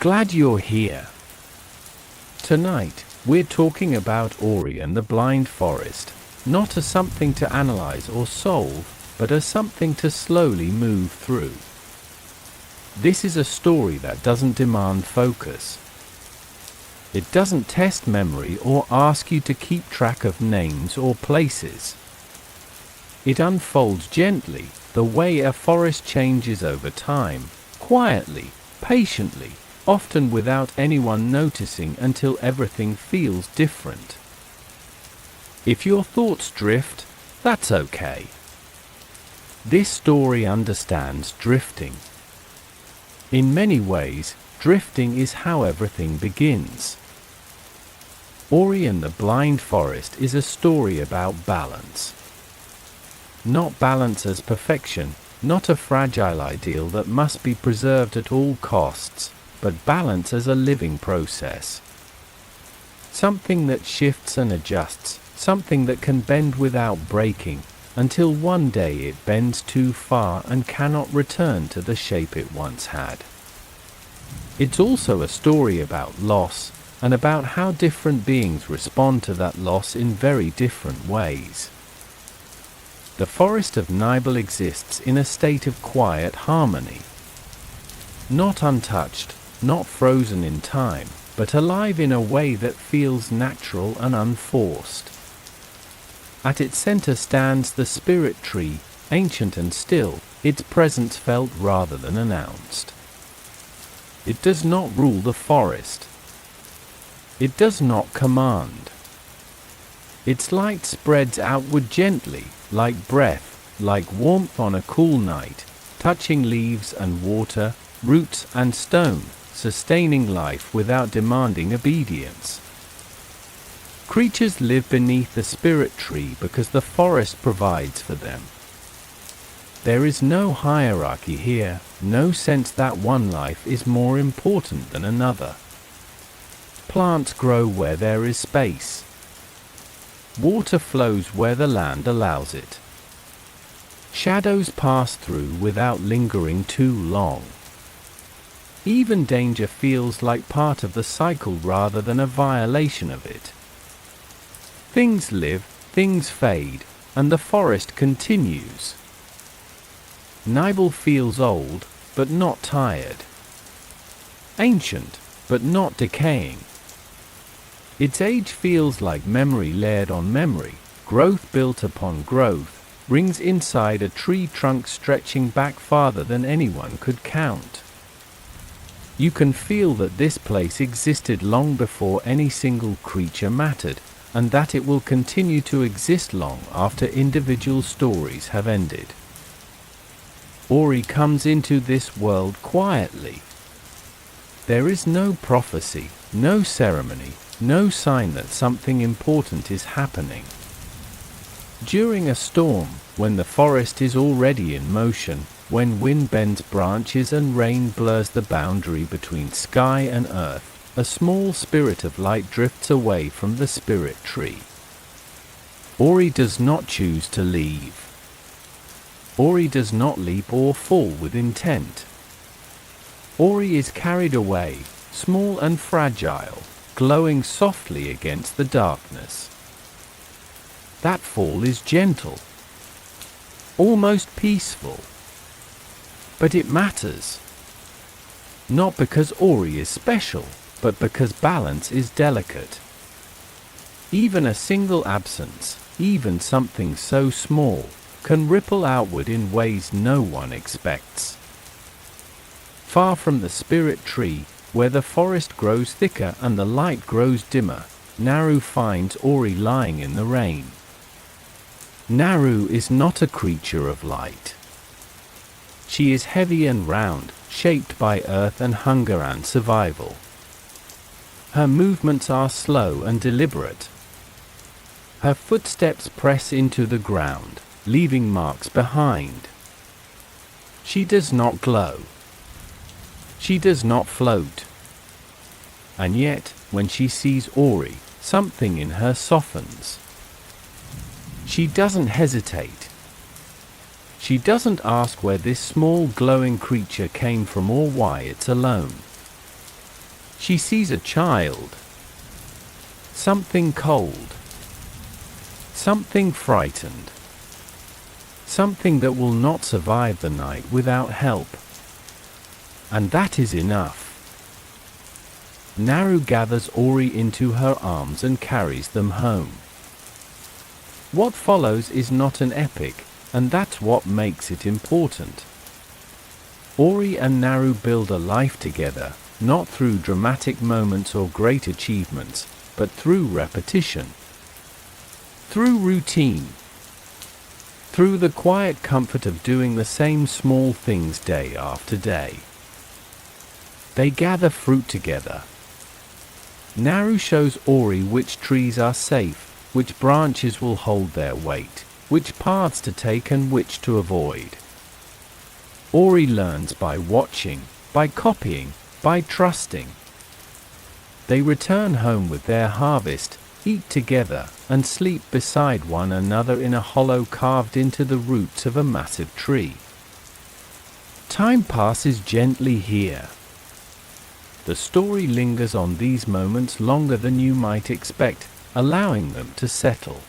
Glad you're here. Tonight, we're talking about Ori and the Blind Forest, not as something to analyze or solve, but as something to slowly move through. This is a story that doesn't demand focus. It doesn't test memory or ask you to keep track of names or places. It unfolds gently, the way a forest changes over time, quietly, patiently, often without anyone noticing until everything feels different. If your thoughts drift, that's okay. This story understands drifting. In many ways, drifting is how everything begins. Ori and the Blind Forest is a story about balance. Not balance as perfection, not a fragile ideal that must be preserved at all costs, but balance as a living process. Something that shifts and adjusts, something that can bend without breaking, until one day it bends too far and cannot return to the shape it once had. It's also a story about loss, and about how different beings respond to that loss in very different ways. The forest of Nibel exists in a state of quiet harmony. Not untouched, not frozen in time, but alive in a way that feels natural and unforced. At its center stands the spirit tree, ancient and still, its presence felt rather than announced. It does not rule the forest. It does not command. Its light spreads outward gently, like breath, like warmth on a cool night, touching leaves and water, roots and stone, sustaining life without demanding obedience. Creatures live beneath the spirit tree because the forest provides for them. There is no hierarchy here, no sense that one life is more important than another. Plants grow where there is space. Water flows where the land allows it. Shadows pass through without lingering too long. Even danger feels like part of the cycle rather than a violation of it. Things live, things fade, and the forest continues. Nibel feels old, but not tired. Ancient, but not decaying. Its age feels like memory layered on memory, growth built upon growth, rings inside a tree trunk stretching back farther than anyone could count. You can feel that this place existed long before any single creature mattered, and that it will continue to exist long after individual stories have ended. Ori comes into this world quietly. There is no prophecy, no ceremony, no sign that something important is happening. During a storm, when the forest is already in motion, when wind bends branches and rain blurs the boundary between sky and earth, a small spirit of light drifts away from the spirit tree. Ori does not choose to leave. Ori does not leap or fall with intent. Ori is carried away, small and fragile, glowing softly against the darkness. That fall is gentle, almost peaceful. But it matters. Not because Ori is special, but because balance is delicate. Even a single absence, even something so small, can ripple outward in ways no one expects. Far from the spirit tree, where the forest grows thicker and the light grows dimmer, Naru finds Ori lying in the rain. Naru is not a creature of light. She is heavy and round, shaped by earth and hunger and survival. Her movements are slow and deliberate. Her footsteps press into the ground, leaving marks behind. She does not glow. She does not float. And yet, when she sees Ori, something in her softens. She doesn't hesitate. She doesn't ask where this small glowing creature came from or why it's alone. She sees a child. Something cold. Something frightened. Something that will not survive the night without help. And that is enough. Naru gathers Ori into her arms and carries them home. What follows is not an epic, and that's what makes it important. Ori and Naru build a life together, not through dramatic moments or great achievements, but through repetition. Through routine. Through the quiet comfort of doing the same small things day after day. They gather fruit together. Naru shows Ori which trees are safe, which branches will hold their weight, which paths to take and which to avoid. Ori learns by watching, by copying, by trusting. They return home with their harvest, eat together, and sleep beside one another in a hollow carved into the roots of a massive tree. Time passes gently here. The story lingers on these moments longer than you might expect, allowing them to settle.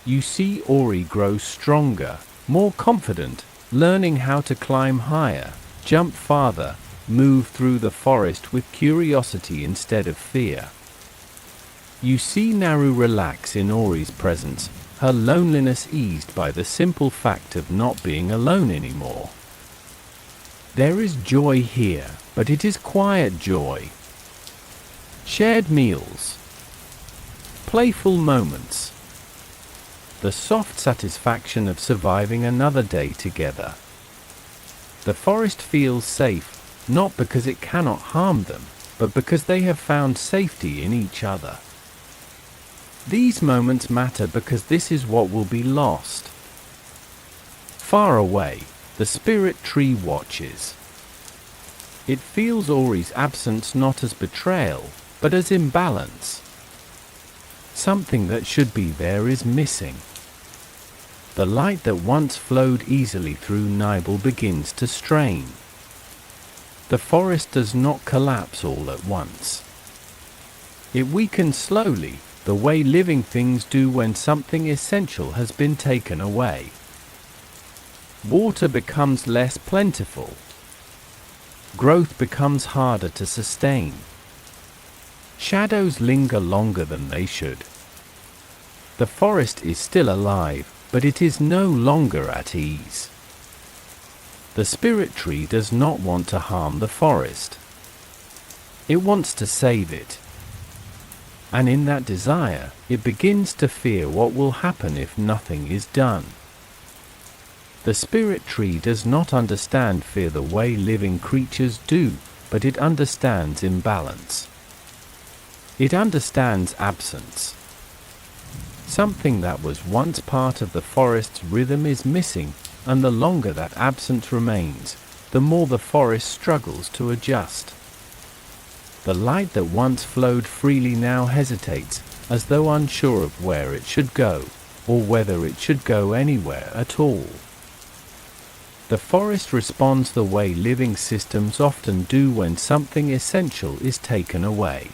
You see Ori grow stronger, more confident, learning how to climb higher, jump farther, move through the forest with curiosity instead of fear. You see Naru relax in Ori's presence, her loneliness eased by the simple fact of not being alone anymore. There is joy here, but it is quiet joy. Shared meals. Playful moments. The soft satisfaction of surviving another day together. The forest feels safe, not because it cannot harm them, but because they have found safety in each other. These moments matter because this is what will be lost. Far away, the spirit tree watches. It feels Ori's absence not as betrayal, but as imbalance. Something that should be there is missing. The light that once flowed easily through Nibel begins to strain. The forest does not collapse all at once. It weakens slowly, the way living things do when something essential has been taken away. Water becomes less plentiful. Growth becomes harder to sustain. Shadows linger longer than they should. The forest is still alive, but it is no longer at ease. The spirit tree does not want to harm the forest. It wants to save it. And in that desire, it begins to fear what will happen if nothing is done. The spirit tree does not understand fear the way living creatures do, but it understands imbalance. It understands absence. Something that was once part of the forest's rhythm is missing, and the longer that absence remains, the more the forest struggles to adjust. The light that once flowed freely now hesitates, as though unsure of where it should go, or whether it should go anywhere at all. The forest responds the way living systems often do when something essential is taken away.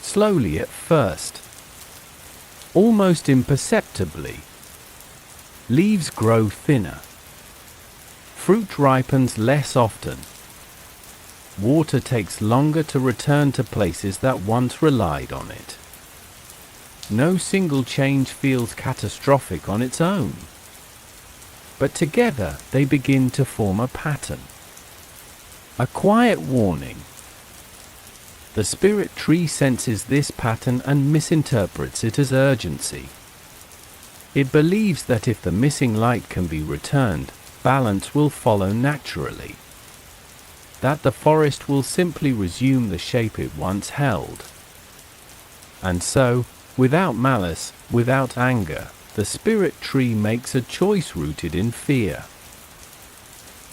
Slowly at first. Almost imperceptibly. Leaves grow thinner. Fruit ripens less often. Water takes longer to return to places that once relied on it. No single change feels catastrophic on its own. But together they begin to form a pattern. A quiet warning. The spirit tree senses this pattern and misinterprets it as urgency. It believes that if the missing light can be returned, balance will follow naturally. That the forest will simply resume the shape it once held. And so, without malice, without anger, the spirit tree makes a choice rooted in fear.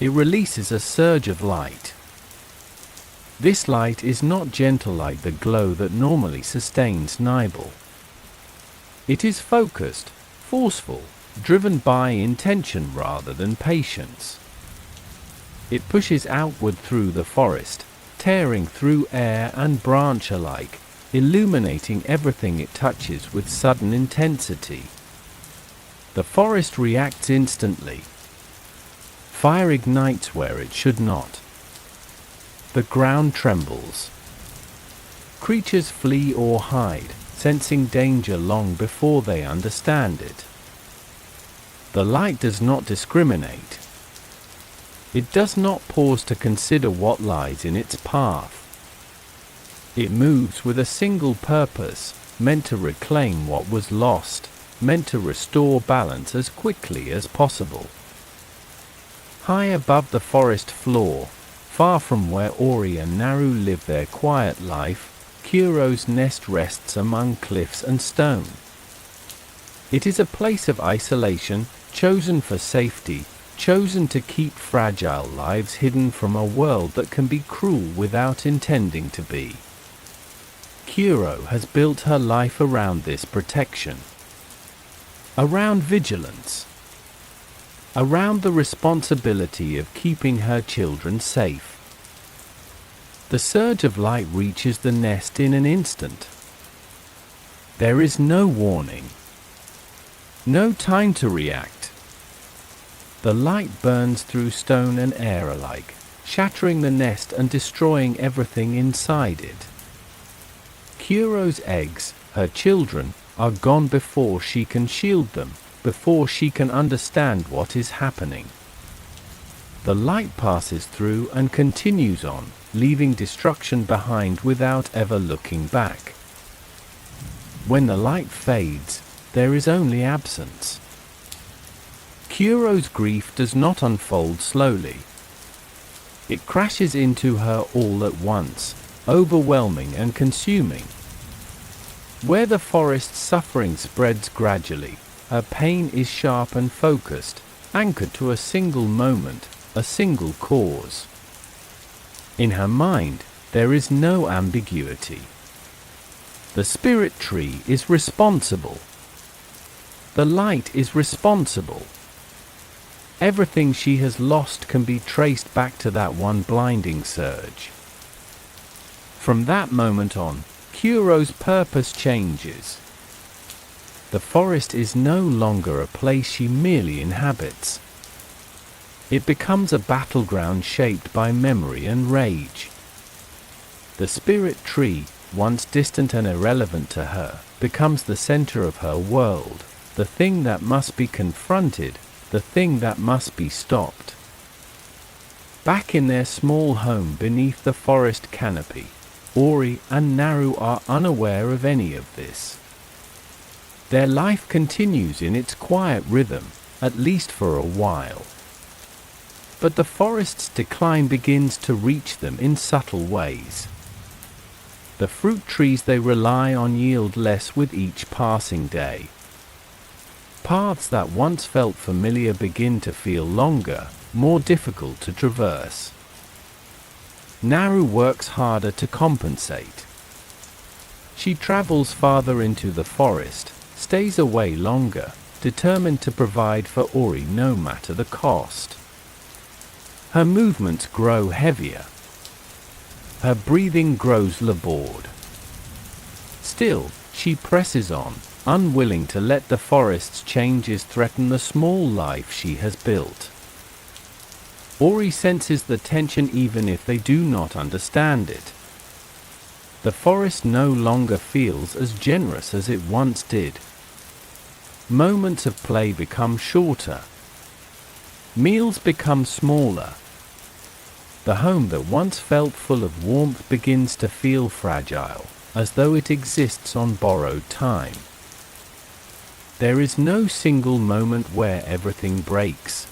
It releases a surge of light. This light is not gentle like the glow that normally sustains Nibel. It is focused, forceful, driven by intention rather than patience. It pushes outward through the forest, tearing through air and branch alike, illuminating everything it touches with sudden intensity. The forest reacts instantly. Fire ignites where it should not. The ground trembles. Creatures flee or hide, sensing danger long before they understand it. The light does not discriminate. It does not pause to consider what lies in its path. It moves with a single purpose, meant to reclaim what was lost, meant to restore balance as quickly as possible. High above the forest floor, far from where Ori and Naru live their quiet life, Kuro's nest rests among cliffs and stone. It is a place of isolation, chosen for safety, chosen to keep fragile lives hidden from a world that can be cruel without intending to be. Kuro has built her life around this protection. Around vigilance. Around the responsibility of keeping her children safe. The surge of light reaches the nest in an instant. There is no warning. No time to react. The light burns through stone and air alike, shattering the nest and destroying everything inside it. Kuro's eggs, her children, are gone before she can shield them, before she can understand what is happening. The light passes through and continues on, leaving destruction behind without ever looking back. When the light fades, there is only absence. Kuro's grief does not unfold slowly. It crashes into her all at once, overwhelming and consuming. Where the forest's suffering spreads gradually, her pain is sharp and focused, anchored to a single moment, a single cause. In her mind, there is no ambiguity. The spirit tree is responsible. The light is responsible. Everything she has lost can be traced back to that one blinding surge. From that moment on, Kuro's purpose changes. The forest is no longer a place she merely inhabits. It becomes a battleground shaped by memory and rage. The spirit tree, once distant and irrelevant to her, becomes the center of her world, the thing that must be confronted, the thing that must be stopped. Back in their small home beneath the forest canopy, Ori and Naru are unaware of any of this. Their life continues in its quiet rhythm, at least for a while. But the forest's decline begins to reach them in subtle ways. The fruit trees they rely on yield less with each passing day. Paths that once felt familiar begin to feel longer, more difficult to traverse. Naru works harder to compensate. She travels farther into the forest, stays away longer, determined to provide for Ori no matter the cost. Her movements grow heavier. Her breathing grows labored. Still, she presses on, unwilling to let the forest's changes threaten the small life she has built. Ori senses the tension even if they do not understand it. The forest no longer feels as generous as it once did. Moments of play become shorter. Meals become smaller. The home that once felt full of warmth begins to feel fragile, as though it exists on borrowed time. There is no single moment where everything breaks.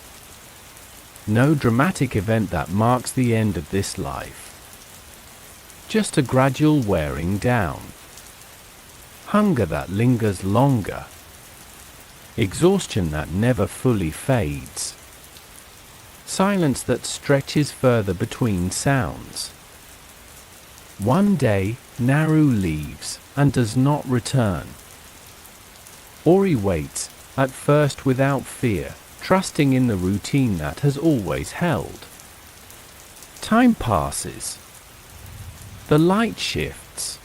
No dramatic event that marks the end of this life. Just a gradual wearing down. Hunger that lingers longer. Exhaustion that never fully fades. Silence that stretches further between sounds. One day, Naru leaves, and does not return. Ori waits, at first without fear, trusting in the routine that has always held. Time passes. The light shifts.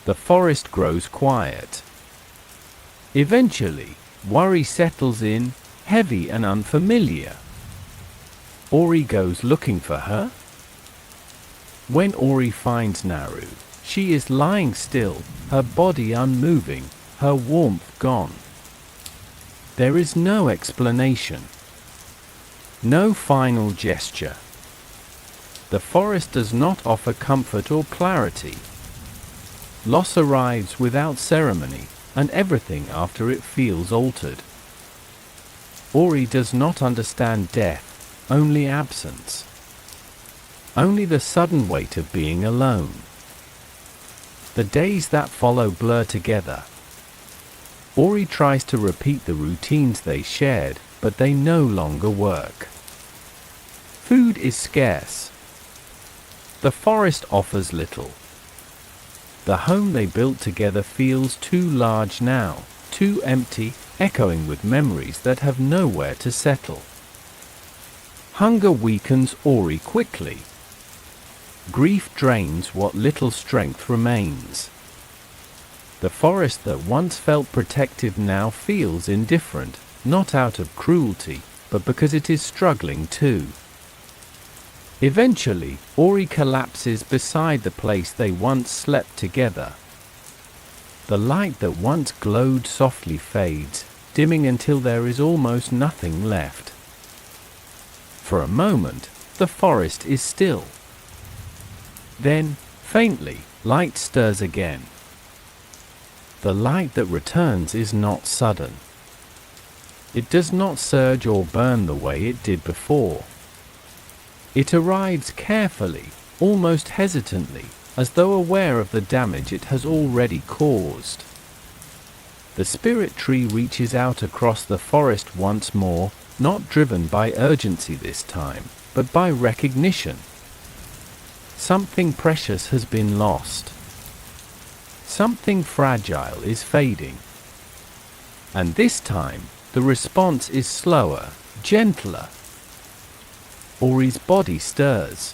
The forest grows quiet. Eventually, worry settles in, heavy and unfamiliar. Ori goes looking for her. When Ori finds Naru, she is lying still, her body unmoving, her warmth gone. There is no explanation. No final gesture. The forest does not offer comfort or clarity. Loss arrives without ceremony, and everything after it feels altered. Ori does not understand death, only absence. Only the sudden weight of being alone. The days that follow blur together. Ori tries to repeat the routines they shared, but they no longer work. Food is scarce. The forest offers little. The home they built together feels too large now, too empty, echoing with memories that have nowhere to settle. Hunger weakens Ori quickly. Grief drains what little strength remains. The forest that once felt protective now feels indifferent, not out of cruelty, but because it is struggling too. Eventually, Ori collapses beside the place they once slept together. The light that once glowed softly fades, dimming until there is almost nothing left. For a moment, the forest is still. Then, faintly, light stirs again. The light that returns is not sudden. It does not surge or burn the way it did before. It arrives carefully, almost hesitantly, as though aware of the damage it has already caused. The spirit tree reaches out across the forest once more, not driven by urgency this time, but by recognition. Something precious has been lost. Something fragile is fading. And this time, the response is slower, gentler. Ori's body stirs.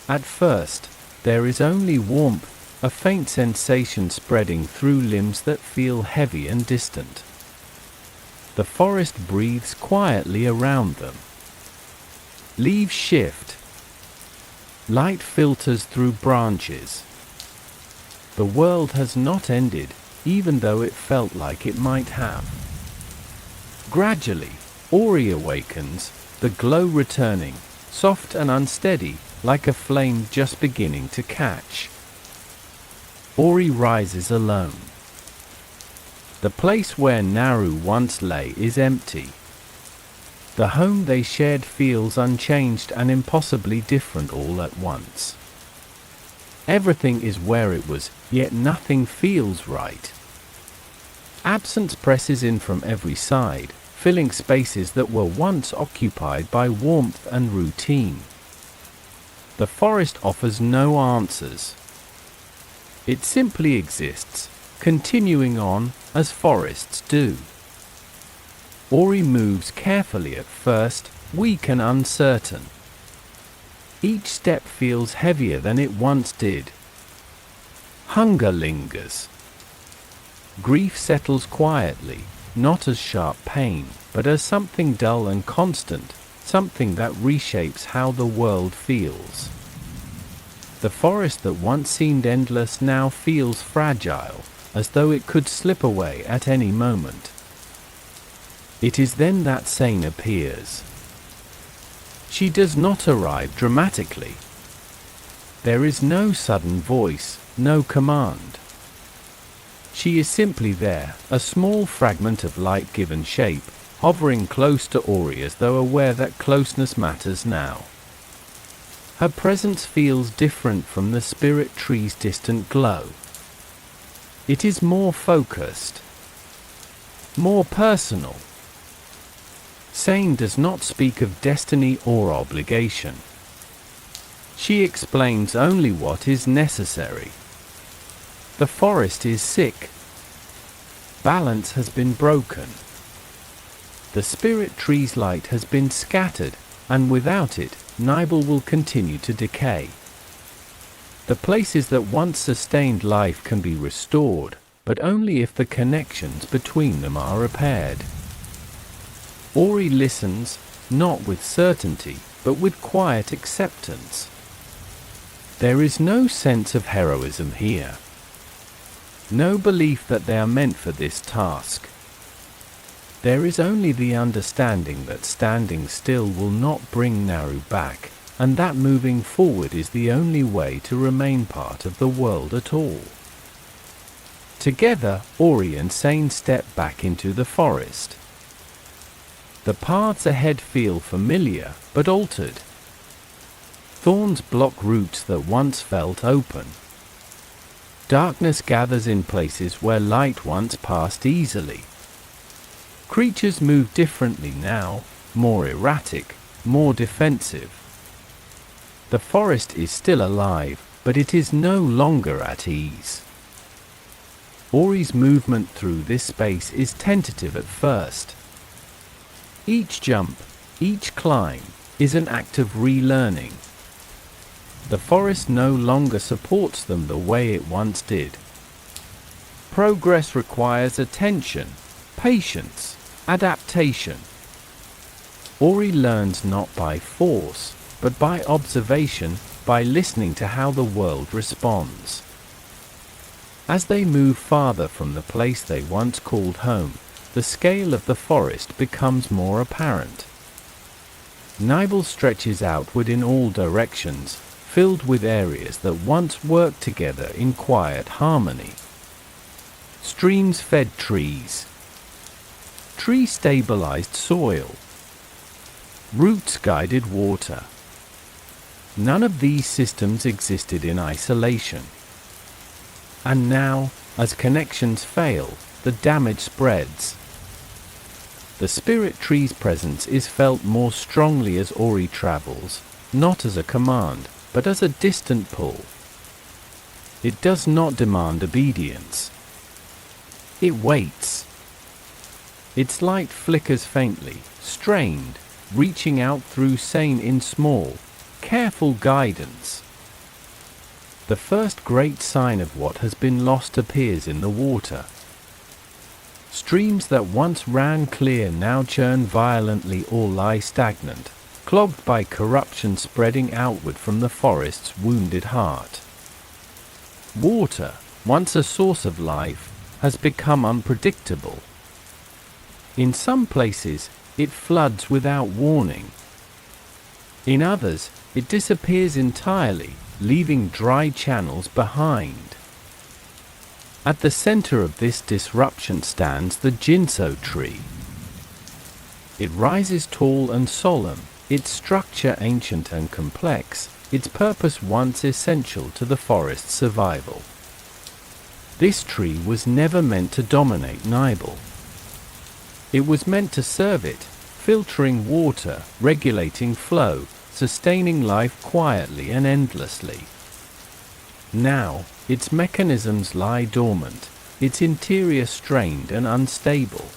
At first, there is only warmth, a faint sensation spreading through limbs that feel heavy and distant. The forest breathes quietly around them. Leaves shift. Light filters through branches. The world has not ended, even though it felt like it might have. Gradually, Ori awakens, the glow returning, soft and unsteady, like a flame just beginning to catch. Ori rises alone. The place where Naru once lay is empty. The home they shared feels unchanged and impossibly different all at once. Everything is where it was, yet nothing feels right. Absence presses in from every side, filling spaces that were once occupied by warmth and routine. The forest offers no answers. It simply exists, continuing on, as forests do. Ori moves carefully at first, weak and uncertain. Each step feels heavier than it once did. Hunger lingers. Grief settles quietly, not as sharp pain, but as something dull and constant, something that reshapes how the world feels. The forest that once seemed endless now feels fragile, as though it could slip away at any moment. It is then that Sane appears. She does not arrive dramatically. There is no sudden voice, no command. She is simply there, a small fragment of light given shape, hovering close to Ori as though aware that closeness matters now. Her presence feels different from the spirit tree's distant glow. It is more focused, more personal. Sane does not speak of destiny or obligation. She explains only what is necessary. The forest is sick. Balance has been broken. The spirit tree's light has been scattered, and without it, Nibel will continue to decay. The places that once sustained life can be restored, but only if the connections between them are repaired. Ori listens, not with certainty, but with quiet acceptance. There is no sense of heroism here. No belief that they are meant for this task. There is only the understanding that standing still will not bring Naru back, and that moving forward is the only way to remain part of the world at all. Together, Ori and Sane step back into the forest. The paths ahead feel familiar, but altered. Thorns block routes that once felt open. Darkness gathers in places where light once passed easily. Creatures move differently now, more erratic, more defensive. The forest is still alive, but it is no longer at ease. Ori's movement through this space is tentative at first. Each jump, each climb, is an act of relearning. The forest no longer supports them the way it once did. Progress requires attention, patience, adaptation. Ori learns not by force, but by observation, by listening to how the world responds. As they move farther from the place they once called home, the scale of the forest becomes more apparent. Nibel stretches outward in all directions, filled with areas that once worked together in quiet harmony. Streams fed trees. Tree-stabilized soil. Roots guided water. None of these systems existed in isolation. And now, as connections fail, the damage spreads. The spirit tree's presence is felt more strongly as Ori travels, not as a command, but as a distant pull. It does not demand obedience. It waits. Its light flickers faintly, strained, reaching out through Sane in small, careful guidance. The first great sign of what has been lost appears in the water. Streams that once ran clear now churn violently or lie stagnant, clogged by corruption spreading outward from the forest's wounded heart. Water, once a source of life, has become unpredictable. In some places, it floods without warning. In others, it disappears entirely, leaving dry channels behind. At the center of this disruption stands the Jinso tree. It rises tall and solemn, its structure ancient and complex, its purpose once essential to the forest's survival. This tree was never meant to dominate Nibel. It was meant to serve it, filtering water, regulating flow, sustaining life quietly and endlessly. Now, its mechanisms lie dormant, its interior strained and unstable.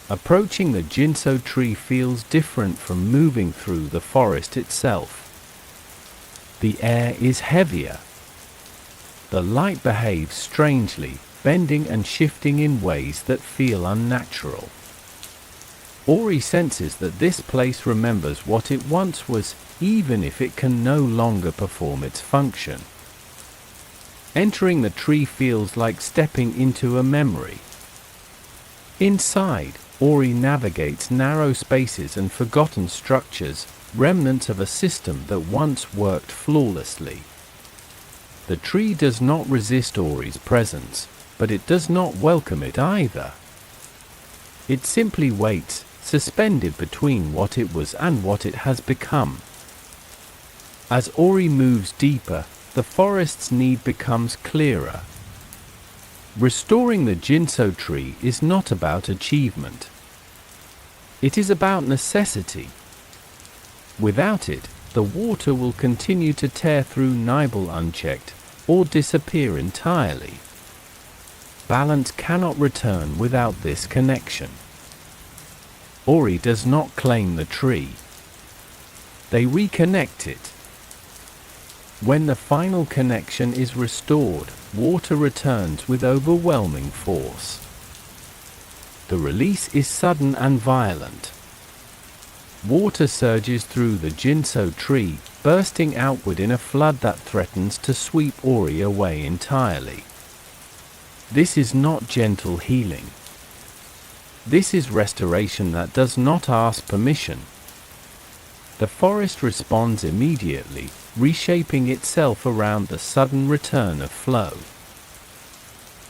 Approaching the Jinso tree feels different from moving through the forest itself. The air is heavier. The light behaves strangely, bending and shifting in ways that feel unnatural. Ori senses that this place remembers what it once was, even if it can no longer perform its function. Entering the tree feels like stepping into a memory. Inside, Ori navigates narrow spaces and forgotten structures, remnants of a system that once worked flawlessly. The tree does not resist Ori's presence, but it does not welcome it either. It simply waits, suspended between what it was and what it has become. As Ori moves deeper, the forest's need becomes clearer. Restoring the Jinso tree is not about achievement. It is about necessity. Without it, the water will continue to tear through Nibel unchecked, or disappear entirely. Balance cannot return without this connection. Ori does not claim the tree. They reconnect it. When the final connection is restored, water returns with overwhelming force. The release is sudden and violent. Water surges through the ginseng tree, bursting outward in a flood that threatens to sweep Ori away entirely. This is not gentle healing. This is restoration that does not ask permission. The forest responds immediately, reshaping itself around the sudden return of flow.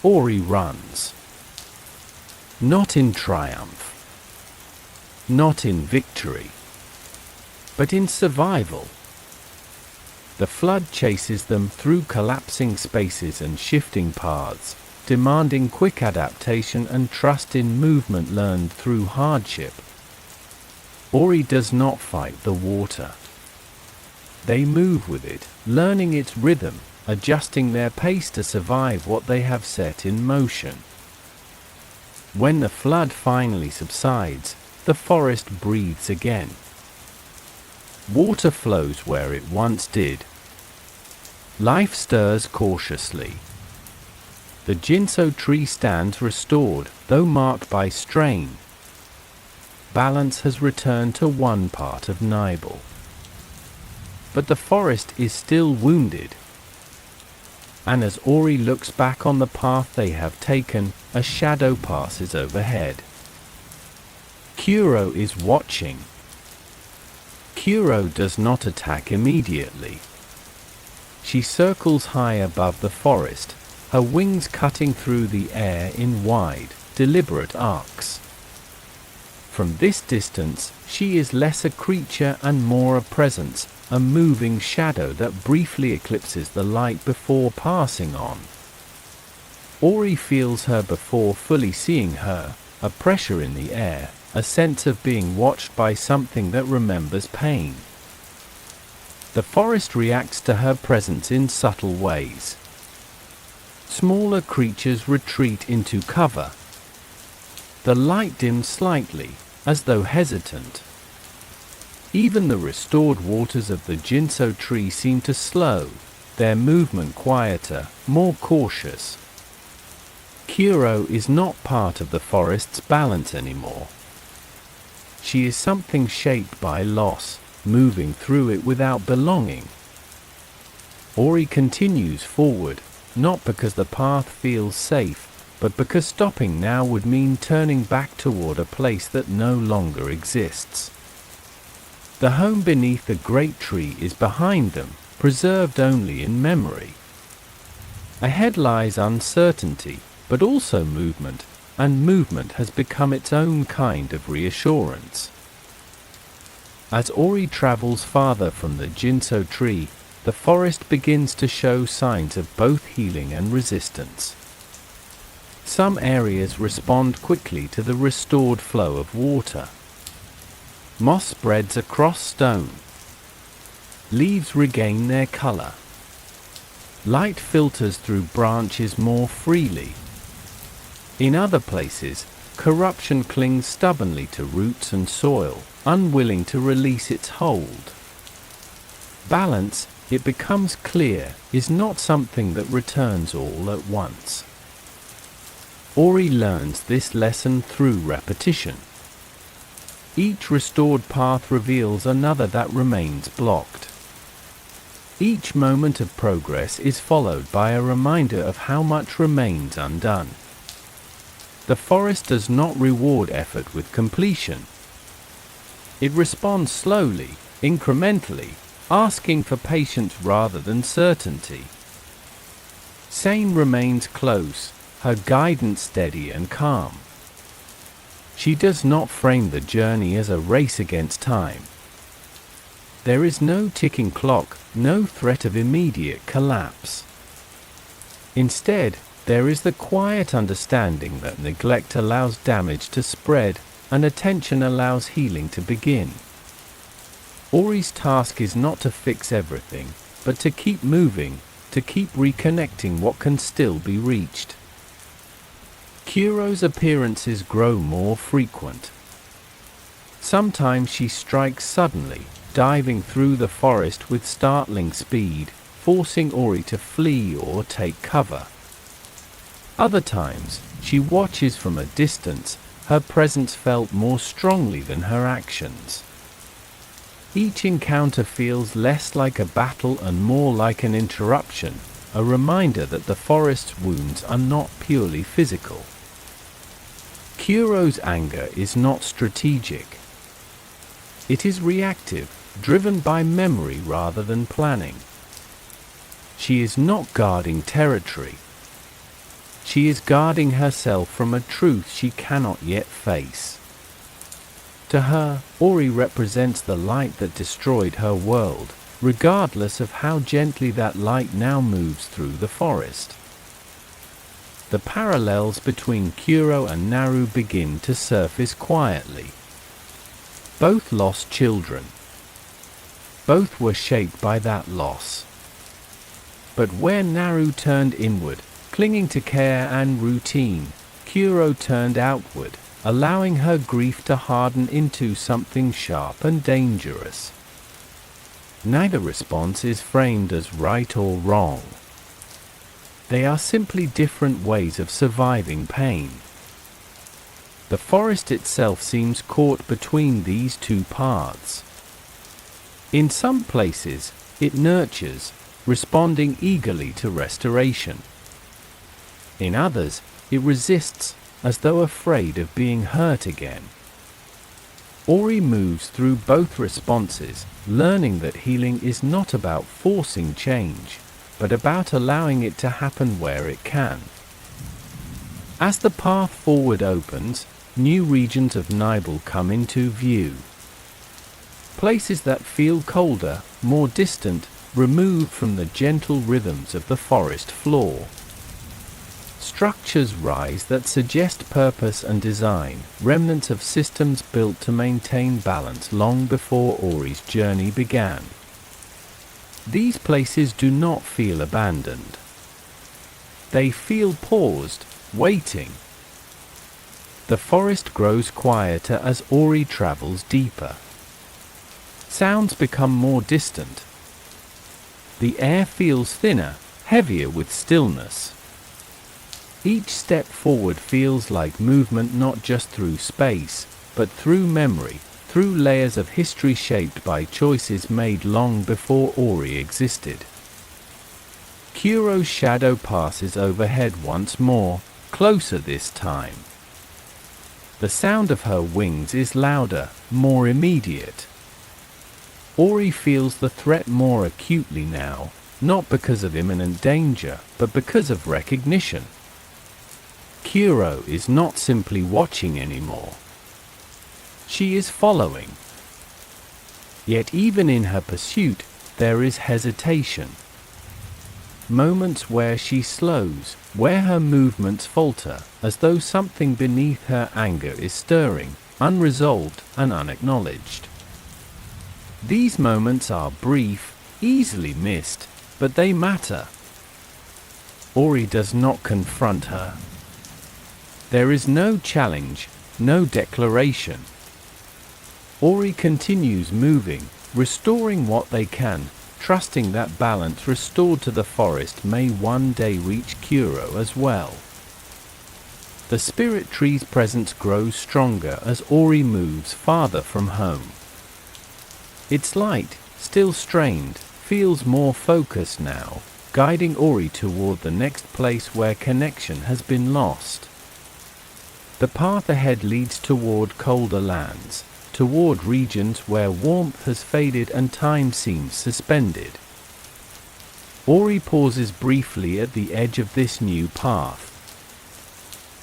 Ori runs. Not in triumph. Not in victory. But in survival. The flood chases them through collapsing spaces and shifting paths, demanding quick adaptation and trust in movement learned through hardship. Ori does not fight the water. They move with it, learning its rhythm, adjusting their pace to survive what they have set in motion. When the flood finally subsides, the forest breathes again. Water flows where it once did. Life stirs cautiously. The ginseng tree stands restored, though marked by strain. Balance has returned to one part of Nibel. But the forest is still wounded. And as Ori looks back on the path they have taken, a shadow passes overhead. Kuro is watching. Kuro does not attack immediately. She circles high above the forest, her wings cutting through the air in wide, deliberate arcs. From this distance, she is less a creature and more a presence, a moving shadow that briefly eclipses the light before passing on. Ori feels her before fully seeing her, a pressure in the air, a sense of being watched by something that remembers pain. The forest reacts to her presence in subtle ways. Smaller creatures retreat into cover. The light dims slightly, as though hesitant. Even the restored waters of the ginseng tree seem to slow, their movement quieter, more cautious. Kuro is not part of the forest's balance anymore. She is something shaped by loss, moving through it without belonging. Ori continues forward, not because the path feels safe, but because stopping now would mean turning back toward a place that no longer exists. The home beneath the great tree is behind them, preserved only in memory. Ahead lies uncertainty, but also movement, and movement has become its own kind of reassurance. As Ori travels farther from the ginseng tree, the forest begins to show signs of both healing and resistance. Some areas respond quickly to the restored flow of water. Moss spreads across stone. Leaves regain their color. Light filters through branches more freely. In other places, corruption clings stubbornly to roots and soil, unwilling to release its hold. Balance, it becomes clear, is not something that returns all at once. Ori learns this lesson through repetition. Each restored path reveals another that remains blocked. Each moment of progress is followed by a reminder of how much remains undone. The forest does not reward effort with completion. It responds slowly, incrementally, asking for patience rather than certainty. Sane remains close, her guidance steady and calm. She does not frame the journey as a race against time. There is no ticking clock, no threat of immediate collapse. Instead, there is the quiet understanding that neglect allows damage to spread, and attention allows healing to begin. Ori's task is not to fix everything, but to keep moving, to keep reconnecting what can still be reached. Kuro's appearances grow more frequent. Sometimes she strikes suddenly, diving through the forest with startling speed, forcing Ori to flee or take cover. Other times, she watches from a distance, her presence felt more strongly than her actions. Each encounter feels less like a battle and more like an interruption, a reminder that the forest's wounds are not purely physical. Kuro's anger is not strategic. It is reactive, driven by memory rather than planning. She is not guarding territory. She is guarding herself from a truth she cannot yet face. To her, Ori represents the light that destroyed her world, regardless of how gently that light now moves through the forest. The parallels between Kuro and Naru begin to surface quietly. Both lost children. Both were shaped by that loss. But where Naru turned inward, clinging to care and routine, Kuro turned outward, allowing her grief to harden into something sharp and dangerous. Neither response is framed as right or wrong. They are simply different ways of surviving pain. The forest itself seems caught between these two paths. In some places, it nurtures, responding eagerly to restoration. In others, it resists, as though afraid of being hurt again. Ori moves through both responses, learning that healing is not about forcing change, but about allowing it to happen where it can. As the path forward opens, new regions of Nibel come into view. Places that feel colder, more distant, removed from the gentle rhythms of the forest floor. Structures rise that suggest purpose and design, remnants of systems built to maintain balance long before Ori's journey began. These places do not feel abandoned. They feel paused, waiting. The forest grows quieter as Ori travels deeper. Sounds become more distant. The air feels thinner, heavier with stillness. Each step forward feels like movement not just through space, but through memory, through layers of history shaped by choices made long before Ori existed. Kuro's shadow passes overhead once more, closer this time. The sound of her wings is louder, more immediate. Ori feels the threat more acutely now, not because of imminent danger, but because of recognition. Kuro is not simply watching anymore. She is following. Yet even in her pursuit, there is hesitation. Moments where she slows, where her movements falter, as though something beneath her anger is stirring, unresolved and unacknowledged. These moments are brief, easily missed, but they matter. Ori does not confront her. There is no challenge, no declaration. Ori continues moving, restoring what they can, trusting that balance restored to the forest may one day reach Kuro as well. The spirit tree's presence grows stronger as Ori moves farther from home. Its light, still strained, feels more focused now, guiding Ori toward the next place where connection has been lost. The path ahead leads toward colder lands, toward regions where warmth has faded and time seems suspended. Ori pauses briefly at the edge of this new path.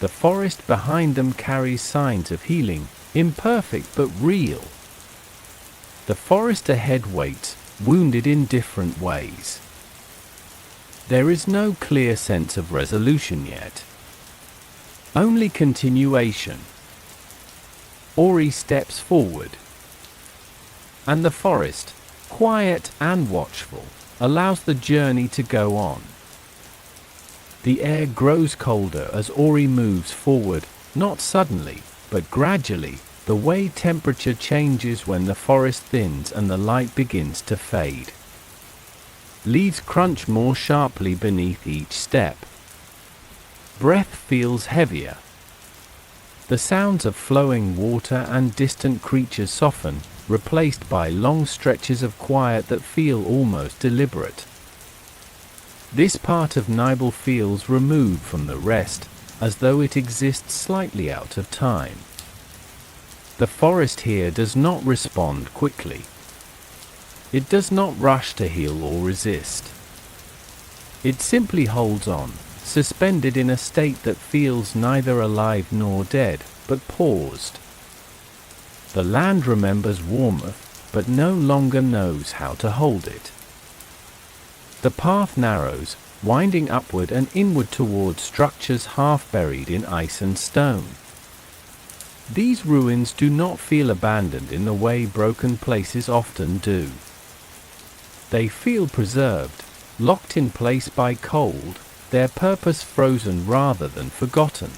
The forest behind them carries signs of healing, imperfect but real. The forest ahead waits, wounded in different ways. There is no clear sense of resolution yet. Only continuation. Ori steps forward. And the forest, quiet and watchful, allows the journey to go on. The air grows colder as Ori moves forward, not suddenly, but gradually, the way temperature changes when the forest thins and the light begins to fade. Leaves crunch more sharply beneath each step. Breath feels heavier. The sounds of flowing water and distant creatures soften, replaced by long stretches of quiet that feel almost deliberate. This part of Nibel feels removed from the rest, as though it exists slightly out of time. The forest here does not respond quickly. It does not rush to heal or resist. It simply holds on, suspended in a state that feels neither alive nor dead, but paused. The land remembers warmth, but no longer knows how to hold it. The path narrows, winding upward and inward toward structures half buried in ice and stone. These ruins do not feel abandoned in the way broken places often do. They feel preserved, locked in place by cold, their purpose frozen rather than forgotten.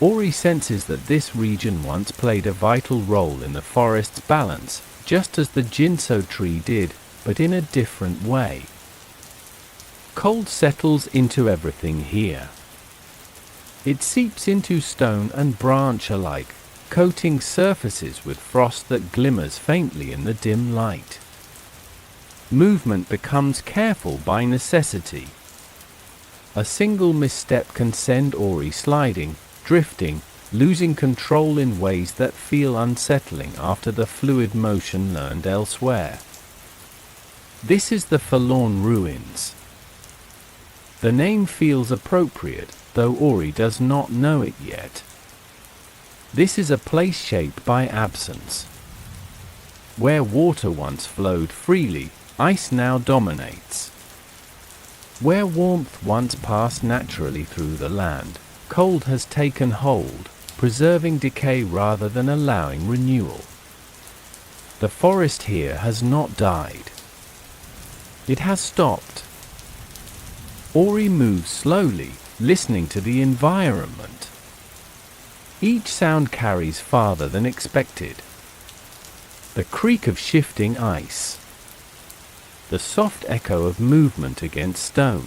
Ori senses that this region once played a vital role in the forest's balance, just as the Jinso tree did, but in a different way. Cold settles into everything here. It seeps into stone and branch alike, coating surfaces with frost that glimmers faintly in the dim light. Movement becomes careful by necessity. A single misstep can send Ori sliding, drifting, losing control in ways that feel unsettling after the fluid motion learned elsewhere. This is the Forlorn Ruins. The name feels appropriate, though Ori does not know it yet. This is a place shaped by absence. Where water once flowed freely, ice now dominates. Where warmth once passed naturally through the land, cold has taken hold, preserving decay rather than allowing renewal. The forest here has not died. It has stopped. Ori moves slowly, listening to the environment. Each sound carries farther than expected. The creak of shifting ice. The soft echo of movement against stone.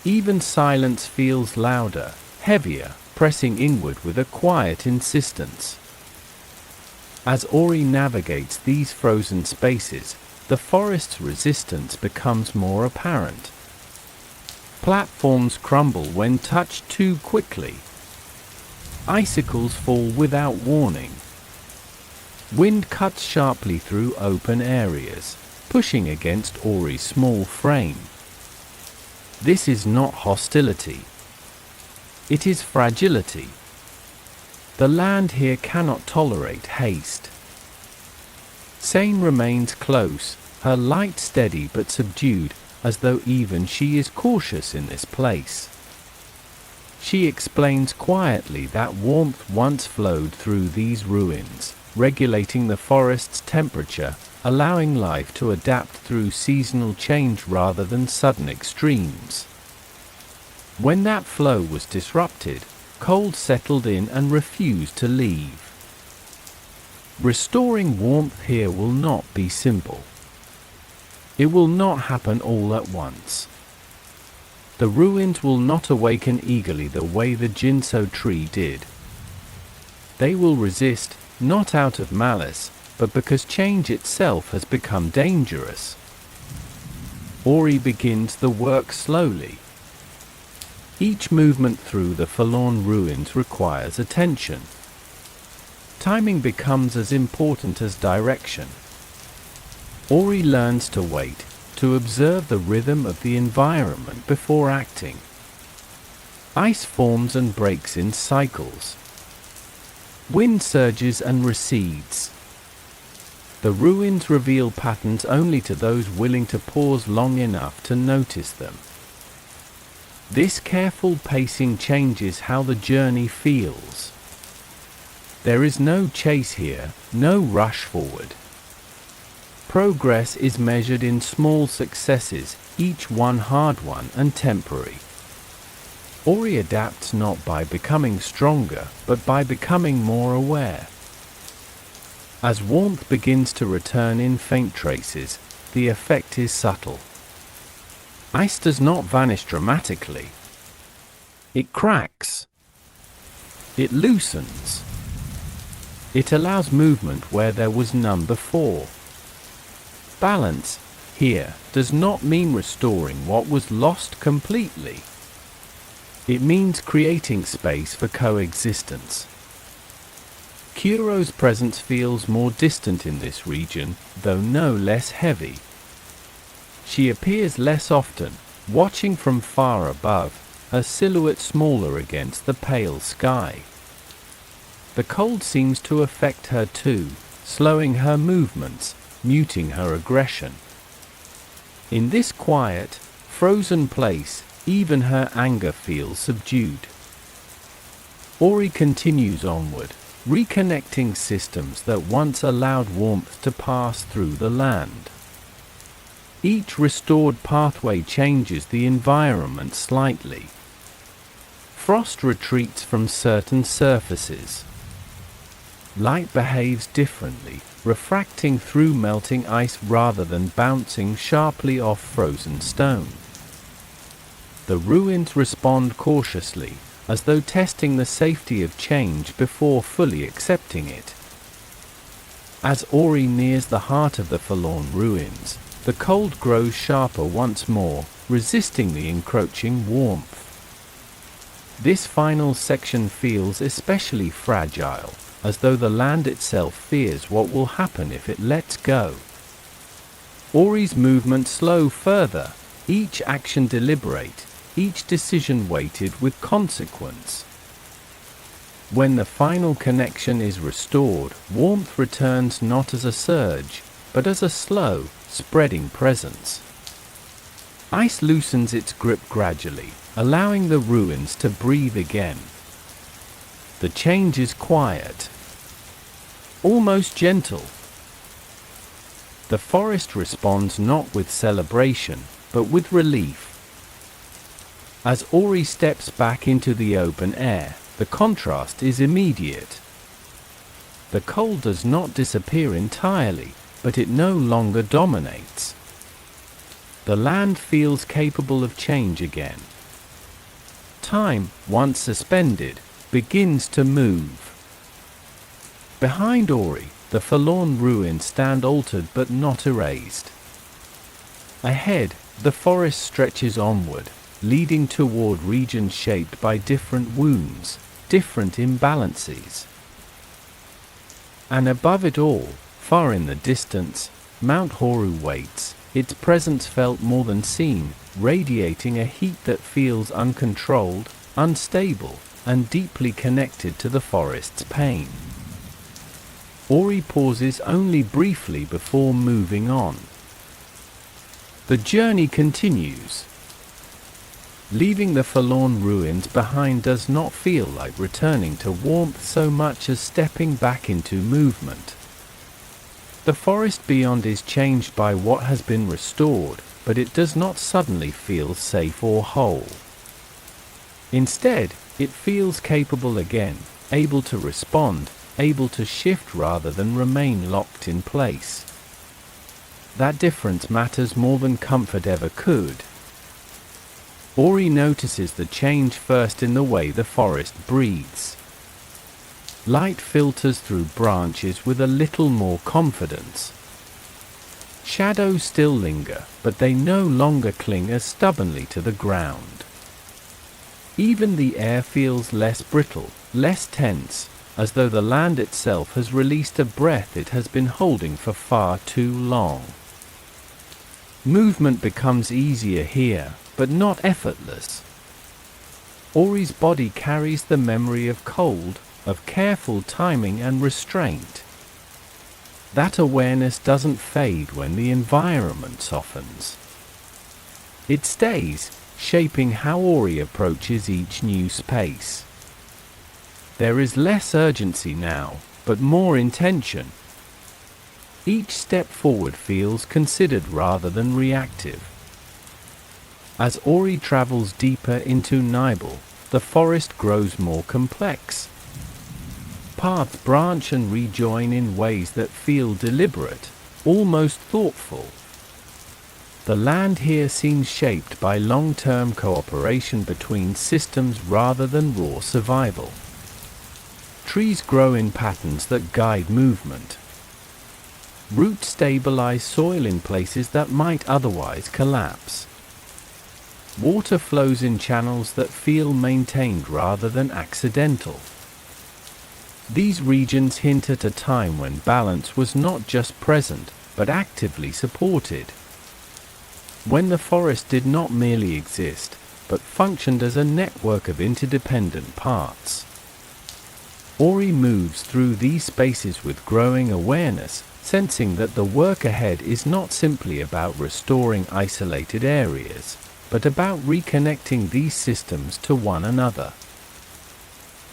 Even silence feels louder, heavier, pressing inward with a quiet insistence. As Ori navigates these frozen spaces, the forest's resistance becomes more apparent. Platforms crumble when touched too quickly. Icicles fall without warning. Wind cuts sharply through open areas, pushing against Ori's small frame. This is not hostility. It is fragility. The land here cannot tolerate haste. Sane remains close, her light steady but subdued, as though even she is cautious in this place. She explains quietly that warmth once flowed through these ruins, regulating the forest's temperature, allowing life to adapt through seasonal change rather than sudden extremes. When that flow was disrupted, cold settled in and refused to leave. Restoring warmth here will not be simple. It will not happen all at once. The ruins will not awaken eagerly the way the Jinso tree did. They will resist, not out of malice, but because change itself has become dangerous. Ori begins the work slowly. Each movement through the Forlorn Ruins requires attention. Timing becomes as important as direction. Ori learns to wait, to observe the rhythm of the environment before acting. Ice forms and breaks in cycles. Wind surges and recedes. The ruins reveal patterns only to those willing to pause long enough to notice them. This careful pacing changes how the journey feels. There is no chase here, no rush forward. Progress is measured in small successes, each one hard-won and temporary. Ori adapts not by becoming stronger, but by becoming more aware. As warmth begins to return in faint traces, the effect is subtle. Ice does not vanish dramatically. It cracks. It loosens. It allows movement where there was none before. Balance, here, does not mean restoring what was lost completely. It means creating space for coexistence. Kuro's presence feels more distant in this region, though no less heavy. She appears less often, watching from far above, her silhouette smaller against the pale sky. The cold seems to affect her too, slowing her movements, muting her aggression. In this quiet, frozen place, even her anger feels subdued. Ori continues onward, reconnecting systems that once allowed warmth to pass through the land. Each restored pathway changes the environment slightly. Frost retreats from certain surfaces. Light behaves differently, refracting through melting ice rather than bouncing sharply off frozen stone. The ruins respond cautiously, as though testing the safety of change before fully accepting it. As Ori nears the heart of the forlorn ruins, the cold grows sharper once more, resisting the encroaching warmth. This final section feels especially fragile, as though the land itself fears what will happen if it lets go. Ori's movements slow further, each action deliberate, each decision weighted with consequence. When the final connection is restored, warmth returns not as a surge, but as a slow, spreading presence. Ice loosens its grip gradually, allowing the ruins to breathe again. The change is quiet, almost gentle. The forest responds not with celebration, but with relief. As Ori steps back into the open air, the contrast is immediate. The cold does not disappear entirely, but it no longer dominates. The land feels capable of change again. Time, once suspended, begins to move. Behind Ori, the forlorn ruins stand altered but not erased. Ahead, the forest stretches onward, leading toward regions shaped by different wounds, different imbalances. And above it all, far in the distance, Mount Horu waits, its presence felt more than seen, radiating a heat that feels uncontrolled, unstable, and deeply connected to the forest's pain. Ori pauses only briefly before moving on. The journey continues. Leaving the forlorn ruins behind does not feel like returning to warmth so much as stepping back into movement. The forest beyond is changed by what has been restored, but it does not suddenly feel safe or whole. Instead, it feels capable again, able to respond, able to shift rather than remain locked in place. That difference matters more than comfort ever could. Ori notices the change first in the way the forest breathes. Light filters through branches with a little more confidence. Shadows still linger, but they no longer cling as stubbornly to the ground. Even the air feels less brittle, less tense, as though the land itself has released a breath it has been holding for far too long. Movement becomes easier here, but not effortless. Ori's body carries the memory of cold, of careful timing and restraint. That awareness doesn't fade when the environment softens. It stays, shaping how Ori approaches each new space. There is less urgency now, but more intention. Each step forward feels considered rather than reactive. As Ori travels deeper into Nibel, the forest grows more complex. Paths branch and rejoin in ways that feel deliberate, almost thoughtful. The land here seems shaped by long-term cooperation between systems rather than raw survival. Trees grow in patterns that guide movement. Roots stabilize soil in places that might otherwise collapse. Water flows in channels that feel maintained rather than accidental. These regions hint at a time when balance was not just present, but actively supported. When the forest did not merely exist, but functioned as a network of interdependent parts. Ori moves through these spaces with growing awareness, sensing that the work ahead is not simply about restoring isolated areas, but about reconnecting these systems to one another.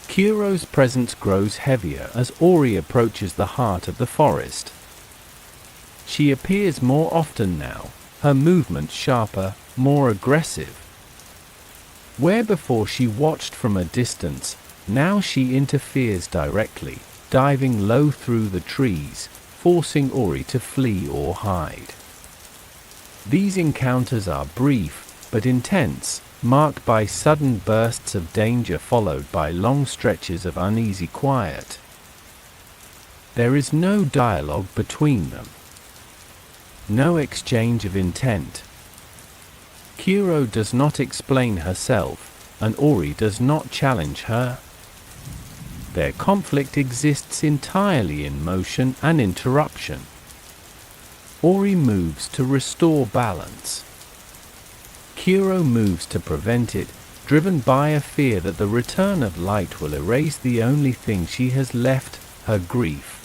Kuro's presence grows heavier as Ori approaches the heart of the forest. She appears more often now, her movements sharper, more aggressive. Where before she watched from a distance, now she interferes directly, diving low through the trees, forcing Ori to flee or hide. These encounters are brief, but intense, marked by sudden bursts of danger followed by long stretches of uneasy quiet. There is no dialogue between them. No exchange of intent. Kuro does not explain herself, and Ori does not challenge her. Their conflict exists entirely in motion and interruption. Ori moves to restore balance. Kuro moves to prevent it, driven by a fear that the return of light will erase the only thing she has left, her grief.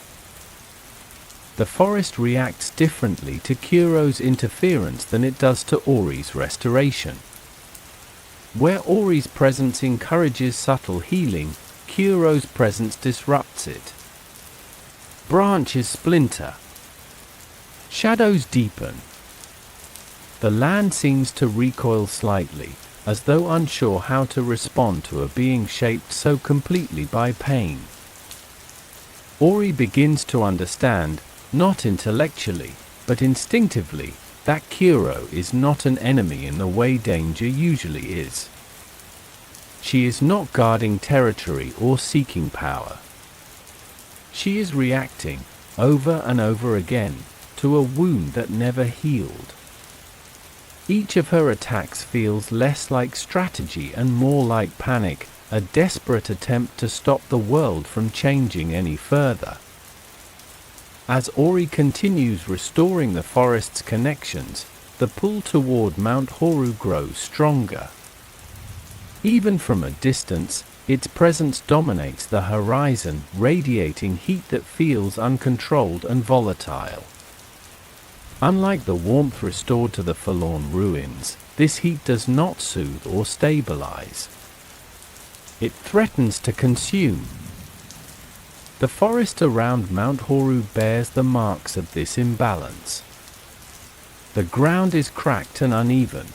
The forest reacts differently to Kuro's interference than it does to Ori's restoration. Where Ori's presence encourages subtle healing, Kuro's presence disrupts it. Branches splinter. Shadows deepen. The land seems to recoil slightly, as though unsure how to respond to a being shaped so completely by pain. Ori begins to understand, not intellectually, but instinctively, that Kuro is not an enemy in the way danger usually is. She is not guarding territory or seeking power. She is reacting, over and over again, to a wound that never healed. Each of her attacks feels less like strategy and more like panic, a desperate attempt to stop the world from changing any further. As Ori continues restoring the forest's connections, the pull toward Mount Horu grows stronger. Even from a distance, its presence dominates the horizon, radiating heat that feels uncontrolled and volatile. Unlike the warmth restored to the forlorn ruins, this heat does not soothe or stabilize. It threatens to consume. The forest around Mount Horu bears the marks of this imbalance. The ground is cracked and uneven.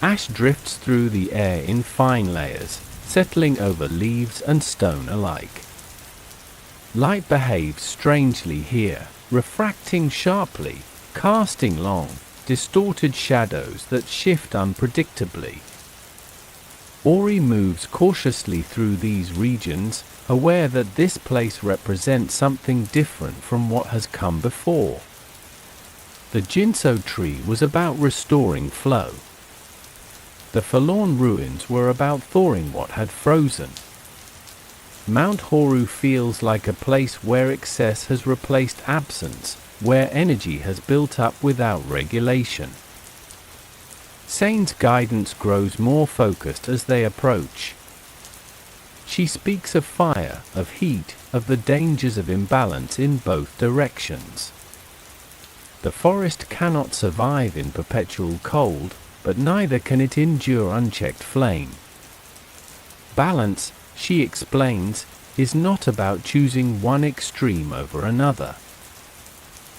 Ash drifts through the air in fine layers, settling over leaves and stone alike. Light behaves strangely here, refracting sharply, casting long, distorted shadows that shift unpredictably. Ori moves cautiously through these regions, aware that this place represents something different from what has come before. The Jinso tree was about restoring flow. The forlorn ruins were about thawing what had frozen. Mount Horu feels like a place where excess has replaced absence, where energy has built up without regulation. Sane's guidance grows more focused as they approach. She speaks of fire, of heat, of the dangers of imbalance in both directions. The forest cannot survive in perpetual cold, but neither can it endure unchecked flame. Balance, she explains, is not about choosing one extreme over another.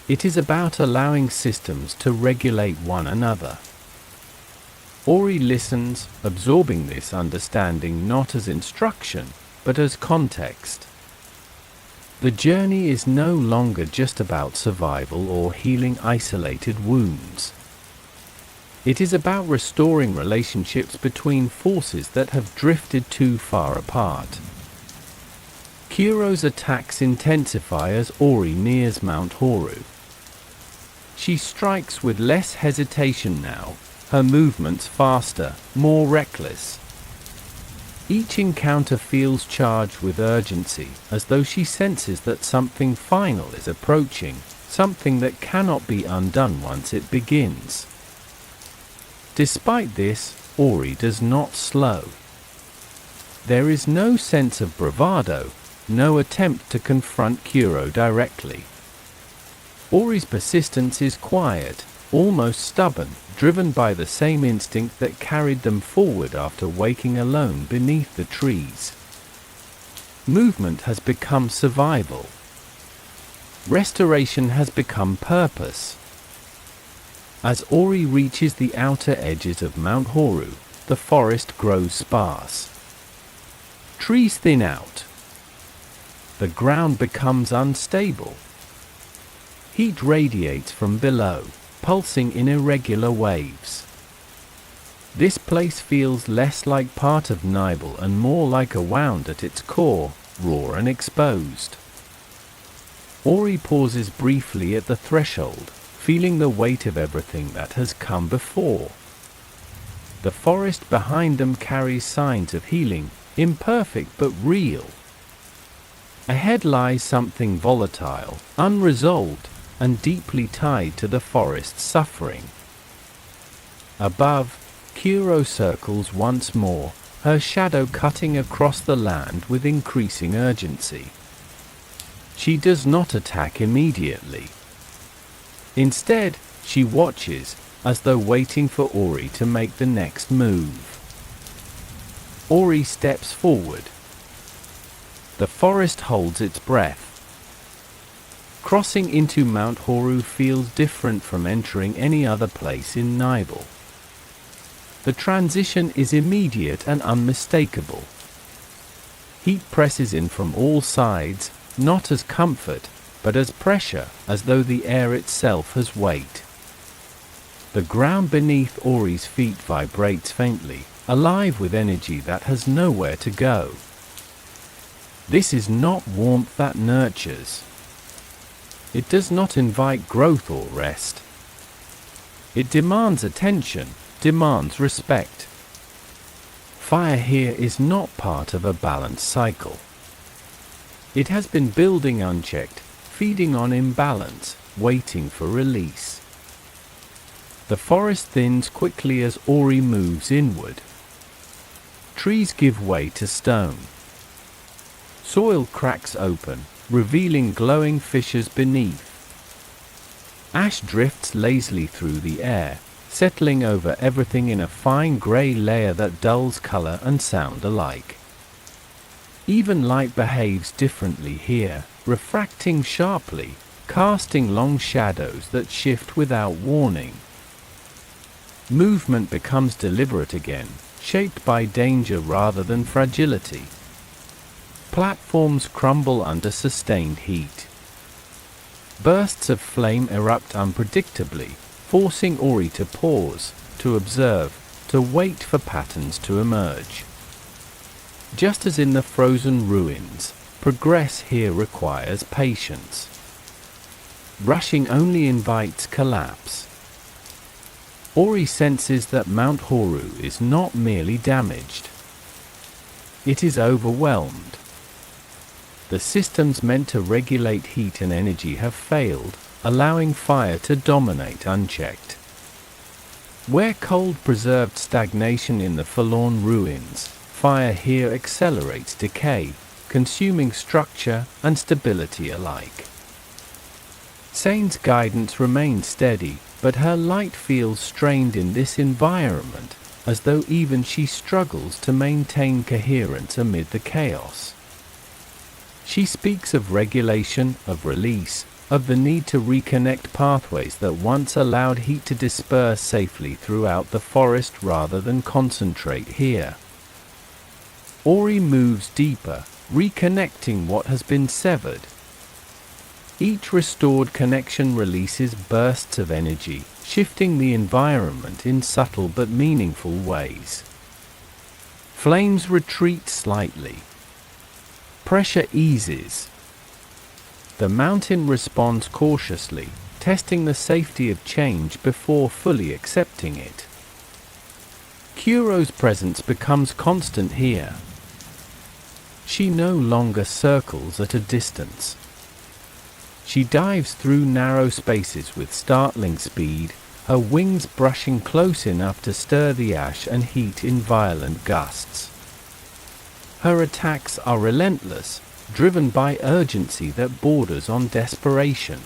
It is about allowing systems to regulate one another. Ori listens, absorbing this understanding not as instruction, but as context. The journey is no longer just about survival or healing isolated wounds. It is about restoring relationships between forces that have drifted too far apart. Kuro's attacks intensify as Ori nears Mount Horu. She strikes with less hesitation now, her movements faster, more reckless. Each encounter feels charged with urgency, as though she senses that something final is approaching, something that cannot be undone once it begins. Despite this, Ori does not slow. There is no sense of bravado, no attempt to confront Kuro directly. Ori's persistence is quiet, almost stubborn, driven by the same instinct that carried them forward after waking alone beneath the trees. Movement has become survival. Restoration has become purpose. As Ori reaches the outer edges of Mount Horu, the forest grows sparse. Trees thin out. The ground becomes unstable. Heat radiates from below, pulsing in irregular waves. This place feels less like part of Nibel and more like a wound at its core, raw and exposed. Ori pauses briefly at the threshold, feeling the weight of everything that has come before. The forest behind them carries signs of healing, imperfect but real. Ahead lies something volatile, unresolved, and deeply tied to the forest's suffering. Above, Kuro circles once more, her shadow cutting across the land with increasing urgency. She does not attack immediately. Instead, she watches, as though waiting for Ori to make the next move. Ori steps forward. The forest holds its breath. Crossing into Mount Horu feels different from entering any other place in Nibel. The transition is immediate and unmistakable. Heat presses in from all sides, not as comfort, but as pressure, as though the air itself has weight. The ground beneath Ori's feet vibrates faintly, alive with energy that has nowhere to go. This is not warmth that nurtures. It does not invite growth or rest. It demands attention, demands respect. Fire here is not part of a balanced cycle. It has been building unchecked, feeding on imbalance, waiting for release. The forest thins quickly as Ori moves inward. Trees give way to stone. Soil cracks open, revealing glowing fissures beneath. Ash drifts lazily through the air, settling over everything in a fine grey layer that dulls color and sound alike. Even light behaves differently here, refracting sharply, casting long shadows that shift without warning. Movement becomes deliberate again, shaped by danger rather than fragility. Platforms crumble under sustained heat. Bursts of flame erupt unpredictably, forcing Ori to pause, to observe, to wait for patterns to emerge. Just as in the frozen ruins, progress here requires patience. Rushing only invites collapse. Ori senses that Mount Horu is not merely damaged. It is overwhelmed. The systems meant to regulate heat and energy have failed, allowing fire to dominate unchecked. Where cold preserved stagnation in the forlorn ruins, fire here accelerates decay, consuming structure and stability alike. Sane's guidance remains steady, but her light feels strained in this environment, as though even she struggles to maintain coherence amid the chaos. She speaks of regulation, of release, of the need to reconnect pathways that once allowed heat to disperse safely throughout the forest rather than concentrate here. Ori moves deeper, reconnecting what has been severed. Each restored connection releases bursts of energy, shifting the environment in subtle but meaningful ways. Flames retreat slightly. Pressure eases. The mountain responds cautiously, testing the safety of change before fully accepting it. Kuro's presence becomes constant here. She no longer circles at a distance. She dives through narrow spaces with startling speed, her wings brushing close enough to stir the ash and heat in violent gusts. Her attacks are relentless, driven by urgency that borders on desperation.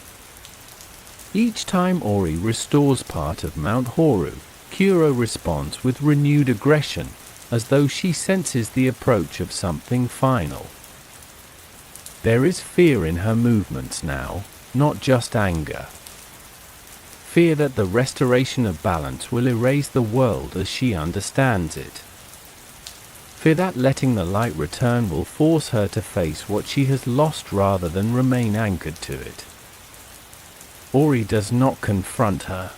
Each time Ori restores part of Mount Horu, Kuro responds with renewed aggression, as though she senses the approach of something final. There is fear in her movements now, not just anger. Fear that the restoration of balance will erase the world as she understands it. Fear that letting the light return will force her to face what she has lost rather than remain anchored to it. Ori does not confront her.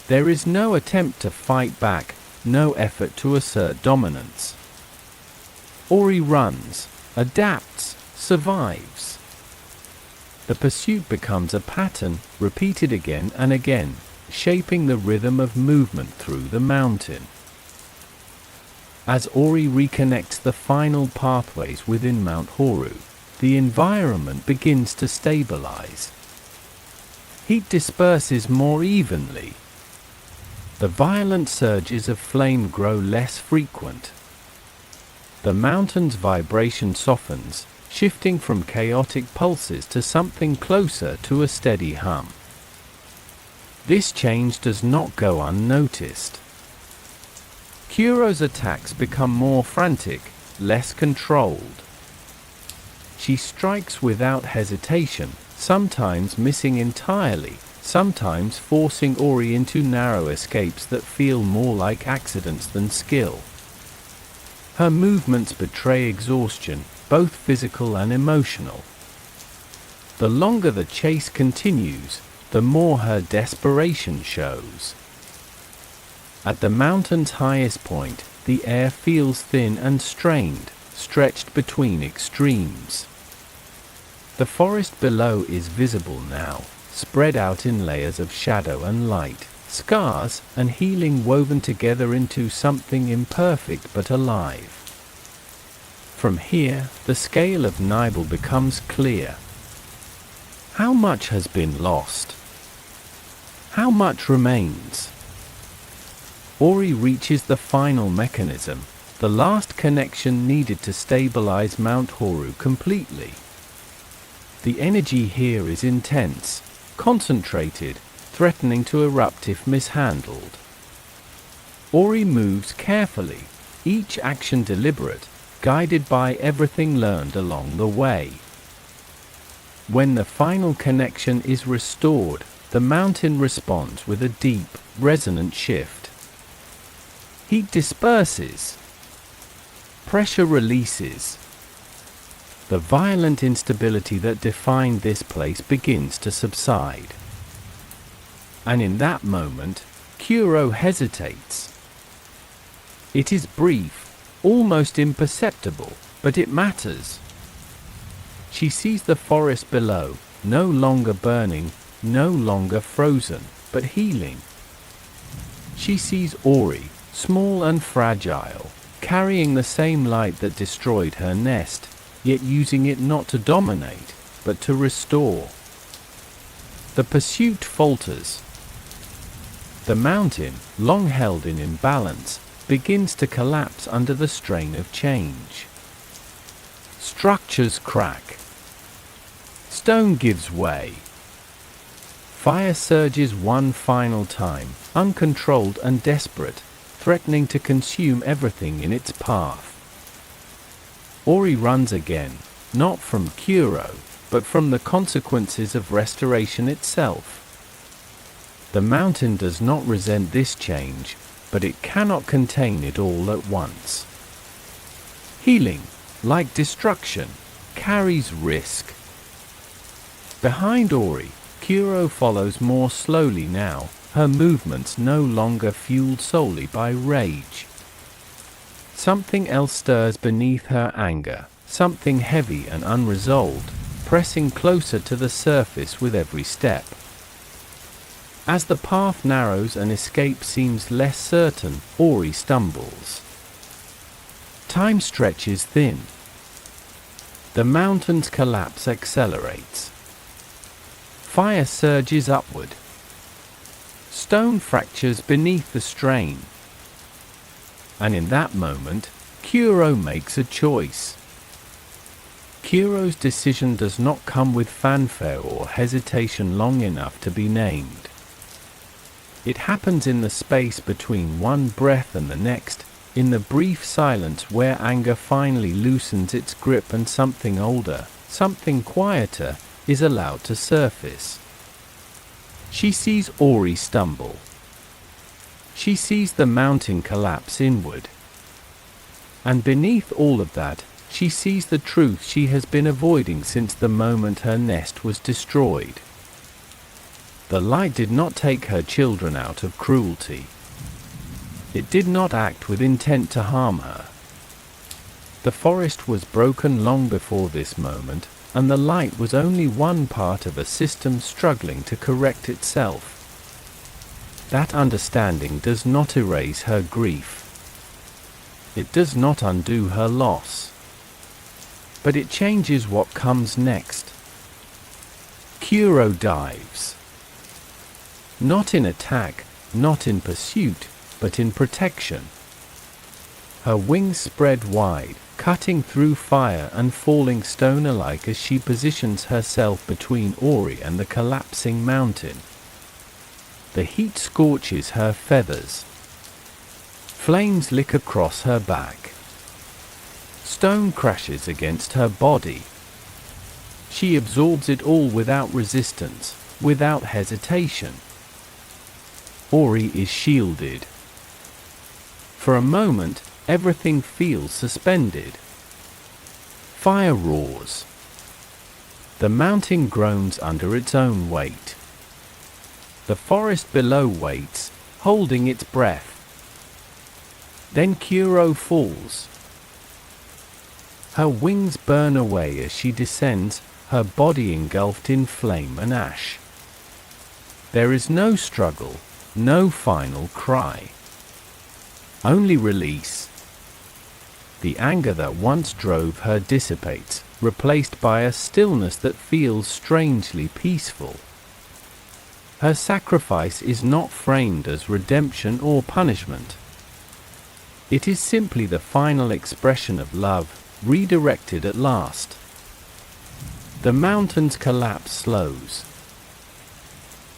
There is no attempt to fight back, no effort to assert dominance. Ori runs, adapts, survives. The pursuit becomes a pattern, repeated again and again, shaping the rhythm of movement through the mountain. As Ori reconnects the final pathways within Mount Horu, the environment begins to stabilize. Heat disperses more evenly. The violent surges of flame grow less frequent. The mountain's vibration softens, shifting from chaotic pulses to something closer to a steady hum. This change does not go unnoticed. Kuro's attacks become more frantic, less controlled. She strikes without hesitation, sometimes missing entirely, sometimes forcing Ori into narrow escapes that feel more like accidents than skill. Her movements betray exhaustion, both physical and emotional. The longer the chase continues, the more her desperation shows. At the mountain's highest point, the air feels thin and strained, stretched between extremes. The forest below is visible now, spread out in layers of shadow and light, scars and healing woven together into something imperfect but alive. From here, the scale of Nibel becomes clear. How much has been lost? How much remains? Ori reaches the final mechanism, the last connection needed to stabilize Mount Horu completely. The energy here is intense, concentrated, threatening to erupt if mishandled. Ori moves carefully, each action deliberate, guided by everything learned along the way. When the final connection is restored, the mountain responds with a deep, resonant shift. Heat disperses. Pressure releases. The violent instability that defined this place begins to subside. And in that moment, Kuro hesitates. It is brief, almost imperceptible, but it matters. She sees the forest below, no longer burning, no longer frozen, but healing. She sees Ori, small and fragile, carrying the same light that destroyed her nest, yet using it not to dominate, but to restore. The pursuit falters. The mountain, long held in imbalance, begins to collapse under the strain of change. Structures crack. Stone gives way. Fire surges one final time, uncontrolled and desperate, threatening to consume everything in its path. Ori runs again, not from Kuro, but from the consequences of restoration itself. The mountain does not resent this change, but it cannot contain it all at once. Healing, like destruction, carries risk. Behind Ori, Kuro follows more slowly now, her movements no longer fueled solely by rage. Something else stirs beneath her anger, something heavy and unresolved, pressing closer to the surface with every step. As the path narrows and escape seems less certain, Ori stumbles. Time stretches thin. The mountain's collapse accelerates. Fire surges upward. Stone fractures beneath the strain. And in that moment, Kuro makes a choice. Kuro's decision does not come with fanfare or hesitation long enough to be named. It happens in the space between one breath and the next, in the brief silence where anger finally loosens its grip and something older, something quieter, is allowed to surface. She sees Ori stumble. She sees the mountain collapse inward. And beneath all of that, she sees the truth she has been avoiding since the moment her nest was destroyed. The light did not take her children out of cruelty. It did not act with intent to harm her. The forest was broken long before this moment, and the light was only one part of a system struggling to correct itself. That understanding does not erase her grief. It does not undo her loss. But it changes what comes next. Kuro dives. Not in attack, not in pursuit, but in protection. Her wings spread wide, cutting through fire and falling stone alike as she positions herself between Ori and the collapsing mountain. The heat scorches her feathers. Flames lick across her back. Stone crashes against her body. She absorbs it all without resistance, without hesitation. Ori is shielded. For a moment, everything feels suspended. Fire roars. The mountain groans under its own weight. The forest below waits, holding its breath. Then Kuro falls. Her wings burn away as she descends, her body engulfed in flame and ash. There is no struggle, no final cry. Only release. The anger that once drove her dissipates, replaced by a stillness that feels strangely peaceful. Her sacrifice is not framed as redemption or punishment. It is simply the final expression of love, redirected at last. The mountain's collapse slows.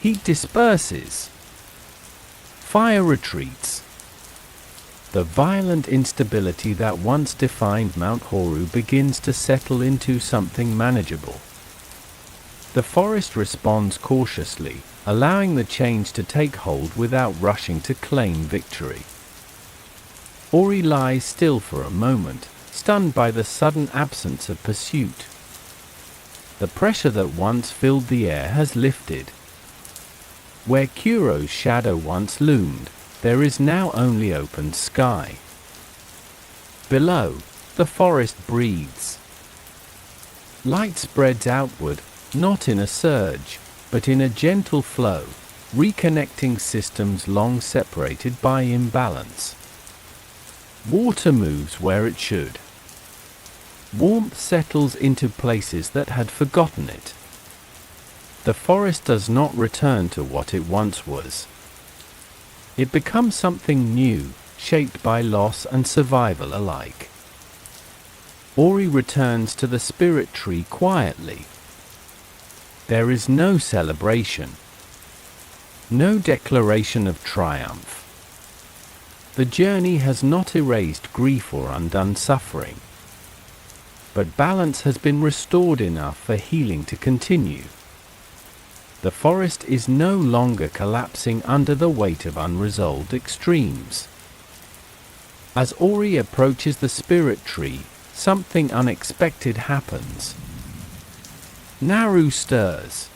Heat disperses. Fire retreats. The violent instability that once defined Mount Horu begins to settle into something manageable. The forest responds cautiously, allowing the change to take hold without rushing to claim victory. Ori lies still for a moment, stunned by the sudden absence of pursuit. The pressure that once filled the air has lifted. Where Kuro's shadow once loomed, there is now only open sky. Below, the forest breathes. Light spreads outward, not in a surge, but in a gentle flow, reconnecting systems long separated by imbalance. Water moves where it should. Warmth settles into places that had forgotten it. The forest does not return to what it once was. It becomes something new, shaped by loss and survival alike. Ori returns to the spirit tree quietly. There is no celebration. No declaration of triumph. The journey has not erased grief or undone suffering. But balance has been restored enough for healing to continue. The forest is no longer collapsing under the weight of unresolved extremes. As Ori approaches the spirit tree, something unexpected happens. Naru stirs.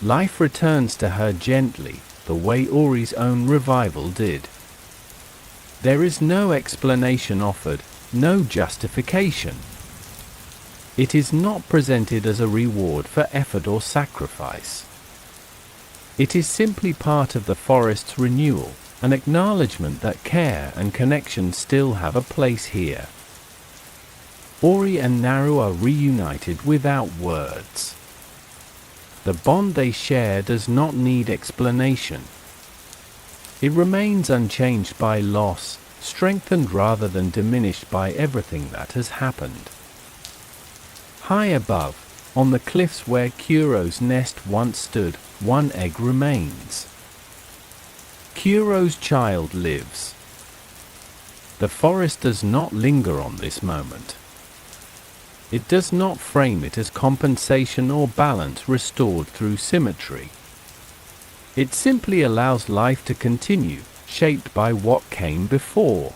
Life returns to her gently, the way Ori's own revival did. There is no explanation offered, no justification. It is not presented as a reward for effort or sacrifice. It is simply part of the forest's renewal, an acknowledgement that care and connection still have a place here. Ori and Naru are reunited without words. The bond they share does not need explanation. It remains unchanged by loss, strengthened rather than diminished by everything that has happened. High above, on the cliffs where Kuro's nest once stood, one egg remains. Kuro's child lives. The forest does not linger on this moment. It does not frame it as compensation or balance restored through symmetry. It simply allows life to continue, shaped by what came before.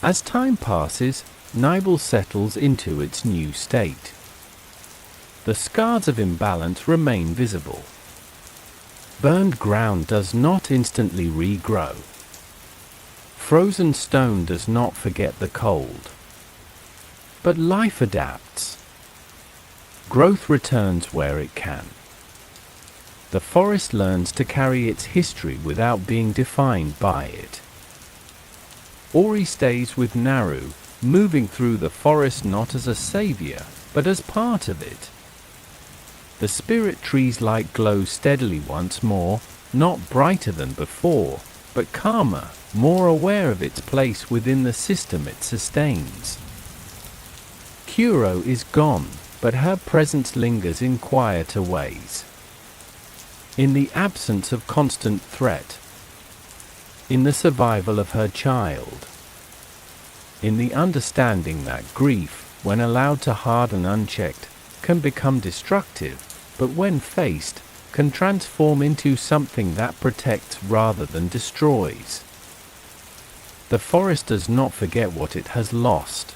As time passes, Nibel settles into its new state. The scars of imbalance remain visible. Burned ground does not instantly regrow. Frozen stone does not forget the cold. But life adapts. Growth returns where it can. The forest learns to carry its history without being defined by it. Ori stays with Naru, moving through the forest not as a savior, but as part of it. The spirit tree's light glows steadily once more, not brighter than before, but calmer, more aware of its place within the system it sustains. Kuro is gone, but her presence lingers in quieter ways. In the absence of constant threat. In the survival of her child. In the understanding that grief, when allowed to harden unchecked, can become destructive, but when faced, can transform into something that protects rather than destroys. The forest does not forget what it has lost.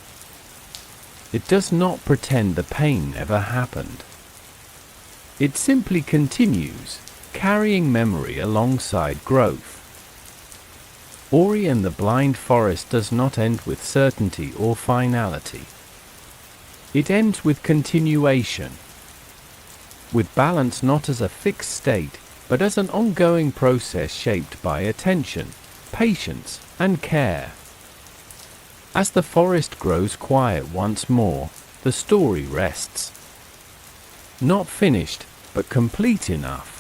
It does not pretend the pain never happened. It simply continues, carrying memory alongside growth. Ori and the Blind Forest does not end with certainty or finality. It ends with continuation. With balance not as a fixed state, but as an ongoing process shaped by attention, patience, and care. As the forest grows quiet once more, the story rests. Not finished, but complete enough.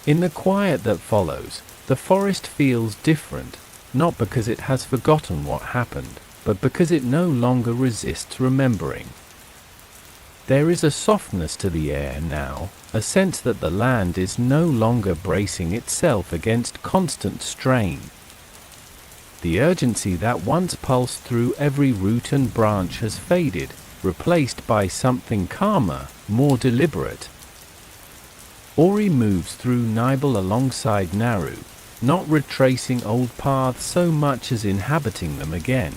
In the quiet that follows, the forest feels different, not because it has forgotten what happened, but because it no longer resists remembering. There is a softness to the air now, a sense that the land is no longer bracing itself against constant strain. The urgency that once pulsed through every root and branch has faded, replaced by something calmer, more deliberate. Ori moves through Nibel alongside Naru, not retracing old paths so much as inhabiting them again.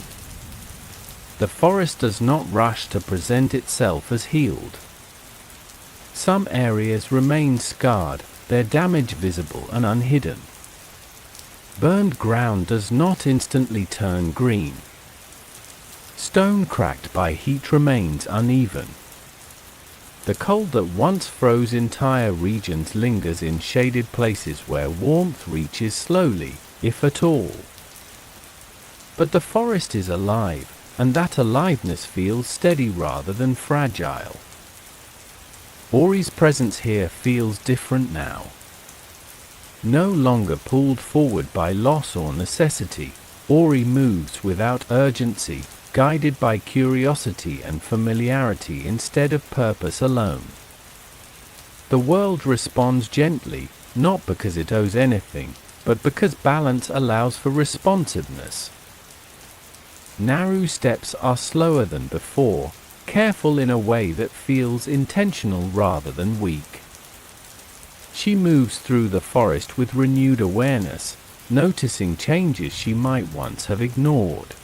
The forest does not rush to present itself as healed. Some areas remain scarred, their damage visible and unhidden. Burned ground does not instantly turn green. Stone cracked by heat remains uneven. The cold that once froze entire regions lingers in shaded places where warmth reaches slowly, if at all. But the forest is alive, and that aliveness feels steady rather than fragile. Ori's presence here feels different now. No longer pulled forward by loss or necessity, Ori moves without urgency, guided by curiosity and familiarity instead of purpose alone. The world responds gently, not because it owes anything, but because balance allows for responsiveness. Naru's steps are slower than before, careful in a way that feels intentional rather than weak. She moves through the forest with renewed awareness, noticing changes she might once have ignored.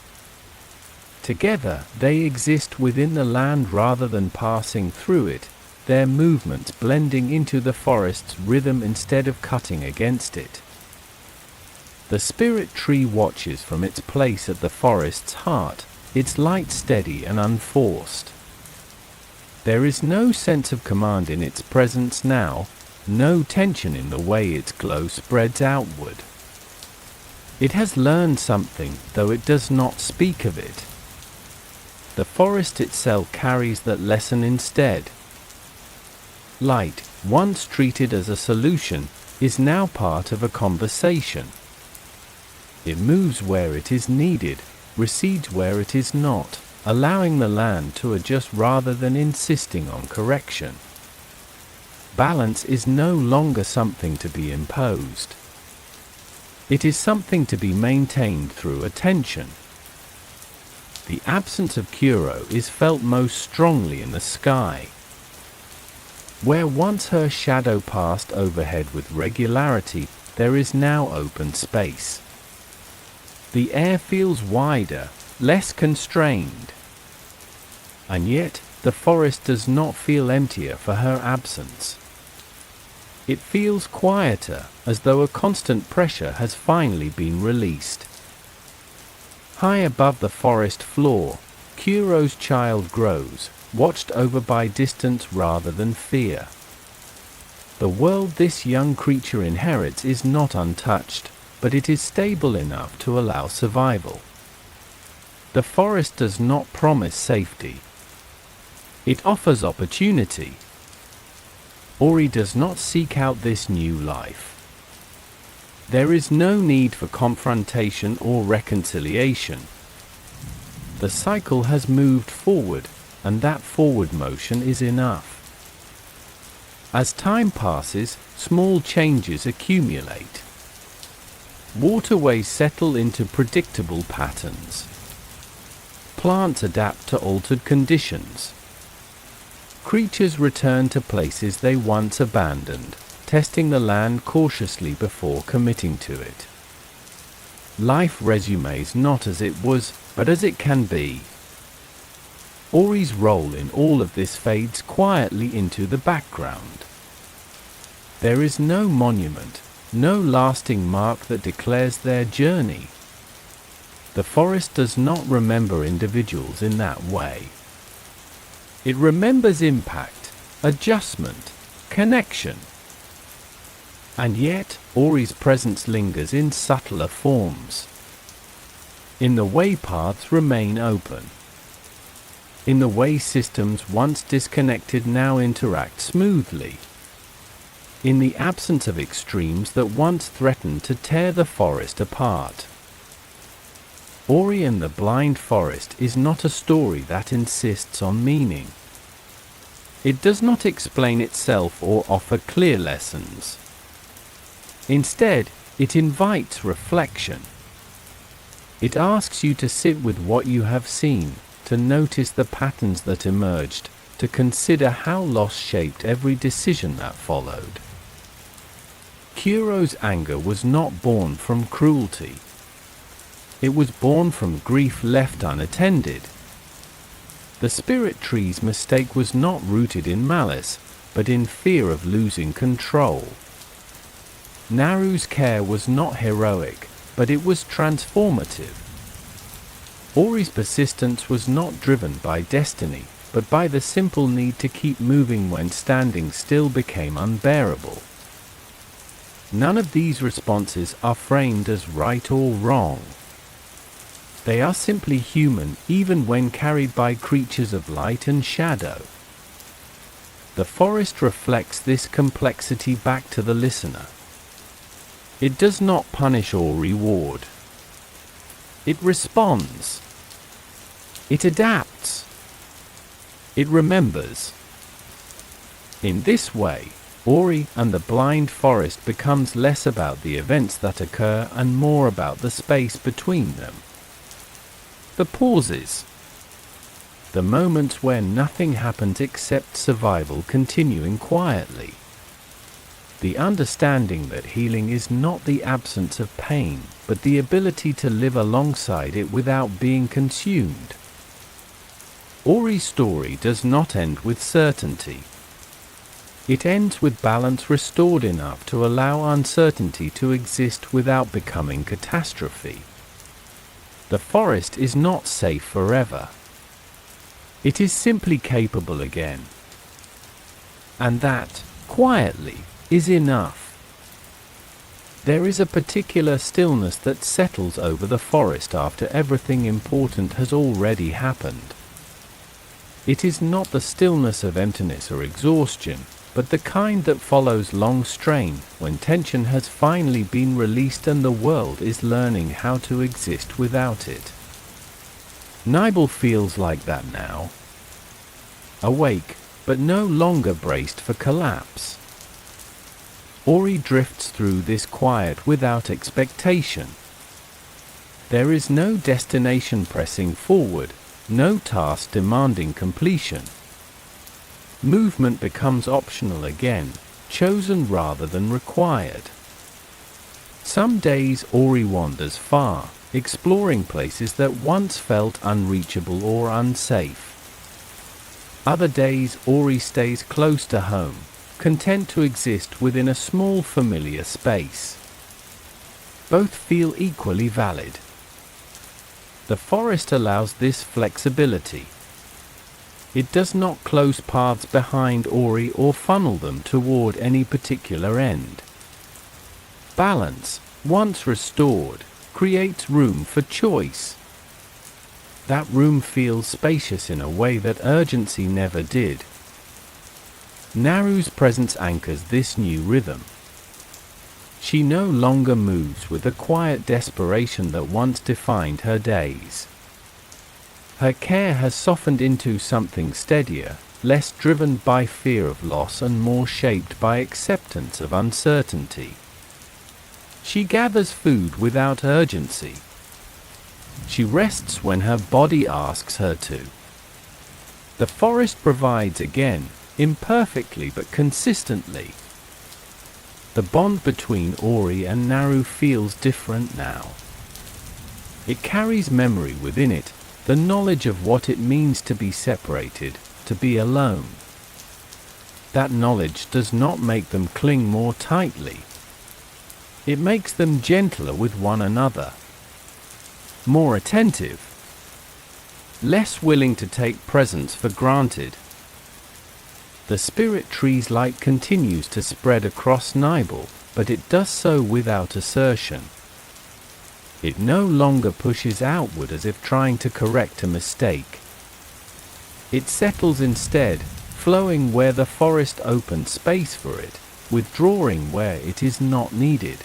Together, they exist within the land rather than passing through it, their movements blending into the forest's rhythm instead of cutting against it. The spirit tree watches from its place at the forest's heart, its light steady and unforced. There is no sense of command in its presence now, no tension in the way its glow spreads outward. It has learned something, though it does not speak of it. The forest itself carries that lesson instead. Light, once treated as a solution, is now part of a conversation. It moves where it is needed, recedes where it is not, allowing the land to adjust rather than insisting on correction. Balance is no longer something to be imposed. It is something to be maintained through attention. The absence of Kuro is felt most strongly in the sky. Where once her shadow passed overhead with regularity, there is now open space. The air feels wider, less constrained. And yet, the forest does not feel emptier for her absence. It feels quieter, as though a constant pressure has finally been released. High above the forest floor, Kuro's child grows, watched over by distance rather than fear. The world this young creature inherits is not untouched, but it is stable enough to allow survival. The forest does not promise safety. It offers opportunity. Ori does not seek out this new life. There is no need for confrontation or reconciliation. The cycle has moved forward, and that forward motion is enough. As time passes, small changes accumulate. Waterways settle into predictable patterns. Plants adapt to altered conditions. Creatures return to places they once abandoned, testing the land cautiously before committing to it. Life resumes not as it was, but as it can be. Ori's role in all of this fades quietly into the background. There is no monument, no lasting mark that declares their journey. The forest does not remember individuals in that way. It remembers impact, adjustment, connection. And yet, Ori's presence lingers in subtler forms. In the way paths remain open. In the way systems once disconnected now interact smoothly. In the absence of extremes that once threatened to tear the forest apart. Ori and the Blind Forest is not a story that insists on meaning. It does not explain itself or offer clear lessons. Instead, it invites reflection. It asks you to sit with what you have seen, to notice the patterns that emerged, to consider how loss shaped every decision that followed. Kuro's anger was not born from cruelty. It was born from grief left unattended. The spirit tree's mistake was not rooted in malice, but in fear of losing control. Naru's care was not heroic, but it was transformative. Ori's persistence was not driven by destiny, but by the simple need to keep moving when standing still became unbearable. None of these responses are framed as right or wrong. They are simply human, even when carried by creatures of light and shadow. The forest reflects this complexity back to the listener. It does not punish or reward. It responds. It adapts. It remembers. In this way, Ori and the Blind Forest becomes less about the events that occur and more about the space between them. The pauses. The moments where nothing happens except survival continuing quietly. The understanding that healing is not the absence of pain, but the ability to live alongside it without being consumed. Ori's story does not end with certainty. It ends with balance restored enough to allow uncertainty to exist without becoming catastrophe. The forest is not safe forever. It is simply capable again. And that, quietly, is enough. There is a particular stillness that settles over the forest after everything important has already happened. It is not the stillness of emptiness or exhaustion, but the kind that follows long strain, when tension has finally been released and the world is learning how to exist without it. Nibel feels like that now. Awake, but no longer braced for collapse. Ori drifts through this quiet without expectation. There is no destination pressing forward, no task demanding completion. Movement becomes optional again, chosen rather than required. Some days Ori wanders far, exploring places that once felt unreachable or unsafe. Other days Ori stays close to home, content to exist within a small familiar space. Both feel equally valid. The forest allows this flexibility. It does not close paths behind Ori or funnel them toward any particular end. Balance, once restored, creates room for choice. That room feels spacious in a way that urgency never did. Naru's presence anchors this new rhythm. She no longer moves with the quiet desperation that once defined her days. Her care has softened into something steadier, less driven by fear of loss and more shaped by acceptance of uncertainty. She gathers food without urgency. She rests when her body asks her to. The forest provides again, imperfectly but consistently. The bond between Ori and Naru feels different now. It carries memory within it, the knowledge of what it means to be separated, to be alone. That knowledge does not make them cling more tightly. It makes them gentler with one another, more attentive, less willing to take presence for granted. The spirit tree's light continues to spread across Nibel, but it does so without assertion. It no longer pushes outward as if trying to correct a mistake. It settles instead, flowing where the forest opens space for it, withdrawing where it is not needed.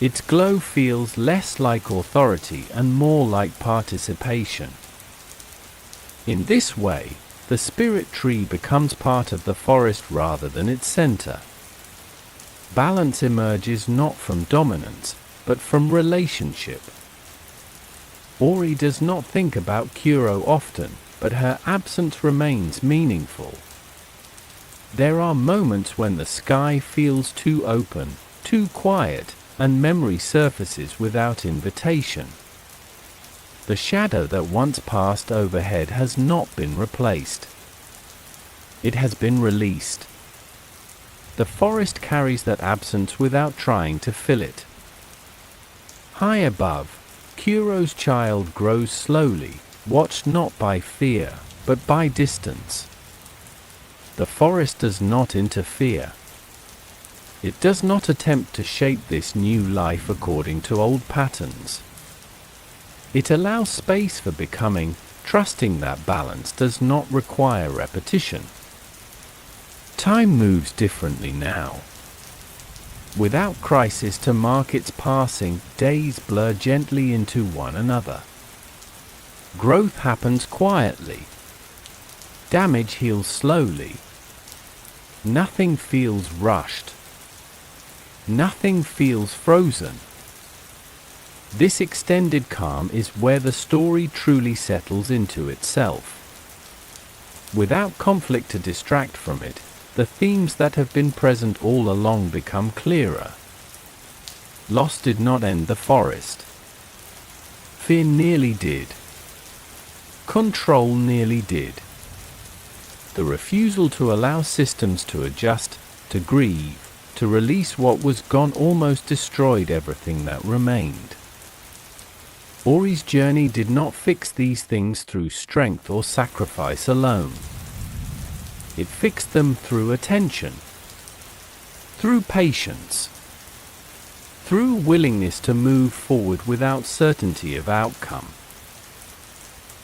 Its glow feels less like authority and more like participation. In this way, the spirit tree becomes part of the forest rather than its center. Balance emerges not from dominance, but from relationship. Ori does not think about Kuro often, but her absence remains meaningful. There are moments when the sky feels too open, too quiet, and memory surfaces without invitation. The shadow that once passed overhead has not been replaced. It has been released. The forest carries that absence without trying to fill it. High above, Kuro's child grows slowly, watched not by fear, but by distance. The forest does not interfere. It does not attempt to shape this new life according to old patterns. It allows space for becoming, trusting that balance does not require repetition. Time moves differently now. Without crisis to mark its passing, days blur gently into one another. Growth happens quietly. Damage heals slowly. Nothing feels rushed. Nothing feels frozen. This extended calm is where the story truly settles into itself. Without conflict to distract from it, the themes that have been present all along become clearer. Loss did not end the forest. Fear nearly did. Control nearly did. the refusal to allow systems to adjust, to grieve, to release what was gone almost destroyed everything that remained. Ori's journey did not fix these things through strength or sacrifice alone. It fixed them through attention, through patience, through willingness to move forward without certainty of outcome.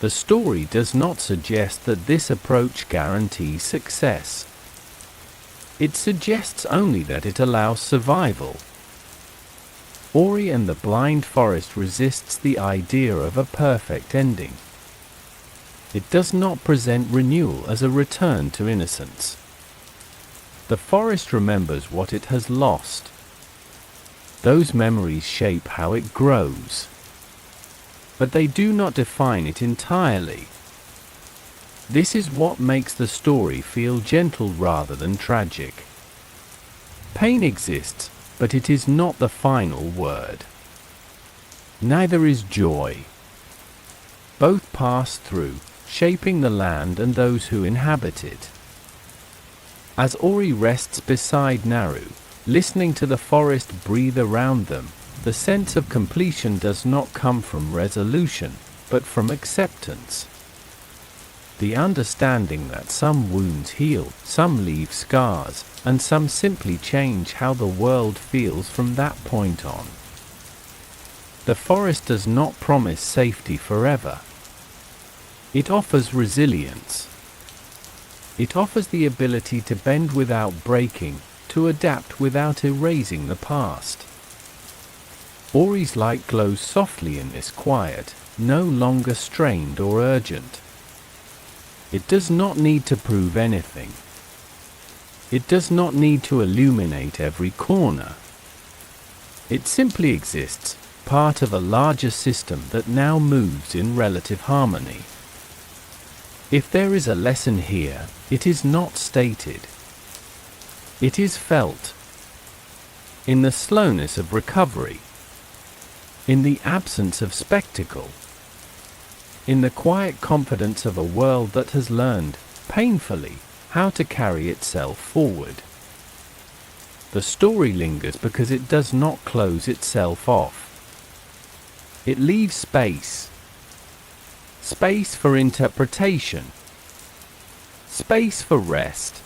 The story does not suggest that this approach guarantees success. It suggests only that it allows survival. Ori and the Blind Forest resists the idea of a perfect ending. It does not present renewal as a return to innocence. The forest remembers what it has lost. Those memories shape how it grows. But they do not define it entirely. This is what makes the story feel gentle rather than tragic. Pain exists, but it is not the final word. Neither is joy. Both pass through, shaping the land and those who inhabit it. As Ori rests beside Naru, listening to the forest breathe around them, the sense of completion does not come from resolution, but from acceptance. The understanding that some wounds heal, some leave scars, and some simply change how the world feels from that point on. The forest does not promise safety forever. It offers resilience. It offers the ability to bend without breaking, to adapt without erasing the past. Ori's light glows softly in this quiet, no longer strained or urgent. It does not need to prove anything. It does not need to illuminate every corner. It simply exists, part of a larger system that now moves in relative harmony. If there is a lesson here, it is not stated. It is felt. In the slowness of recovery. In the absence of spectacle. In the quiet confidence of a world that has learned, painfully, how to carry itself forward. The story lingers because it does not close itself off. It leaves space. Space for interpretation. Space for rest.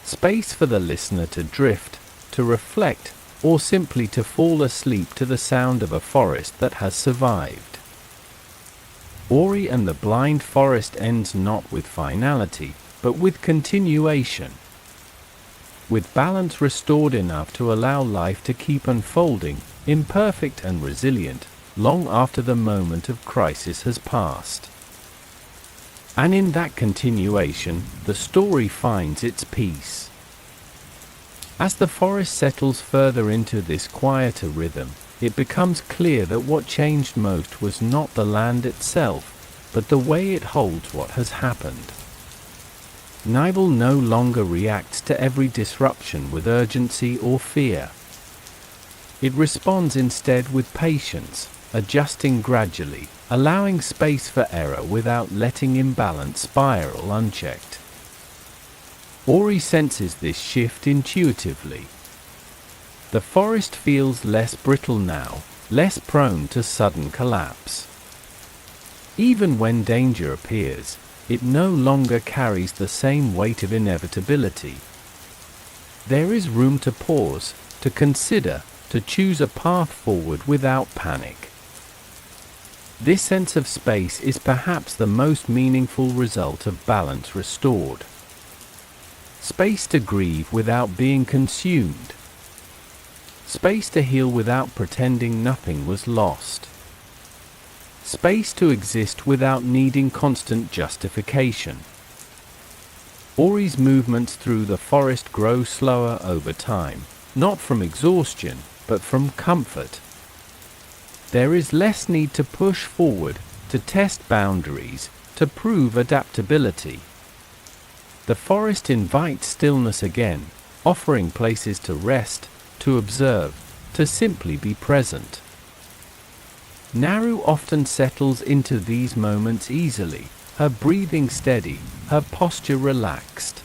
Space for the listener to drift, to reflect, or simply to fall asleep to the sound of a forest that has survived. Ori and the Blind Forest ends not with finality, but with continuation. With balance restored enough to allow life to keep unfolding, imperfect and resilient, long after the moment of crisis has passed. And in that continuation, the story finds its peace. As the forest settles further into this quieter rhythm, it becomes clear that what changed most was not the land itself, but the way it holds what has happened. Nibel no longer reacts to every disruption with urgency or fear. It responds instead with patience, adjusting gradually, allowing space for error without letting imbalance spiral unchecked. Ori senses this shift intuitively. The forest feels less brittle now, less prone to sudden collapse. Even when danger appears, it no longer carries the same weight of inevitability. There is room to pause, to consider, to choose a path forward without panic. This sense of space is perhaps the most meaningful result of balance restored. Space to grieve without being consumed. Space to heal without pretending nothing was lost. Space to exist without needing constant justification. Ori's movements through the forest grow slower over time, not from exhaustion, but from comfort. There is less need to push forward, to test boundaries, to prove adaptability. The forest invites stillness again, offering places to rest, to observe, to simply be present. Naru often settles into these moments easily, her breathing steady, her posture relaxed.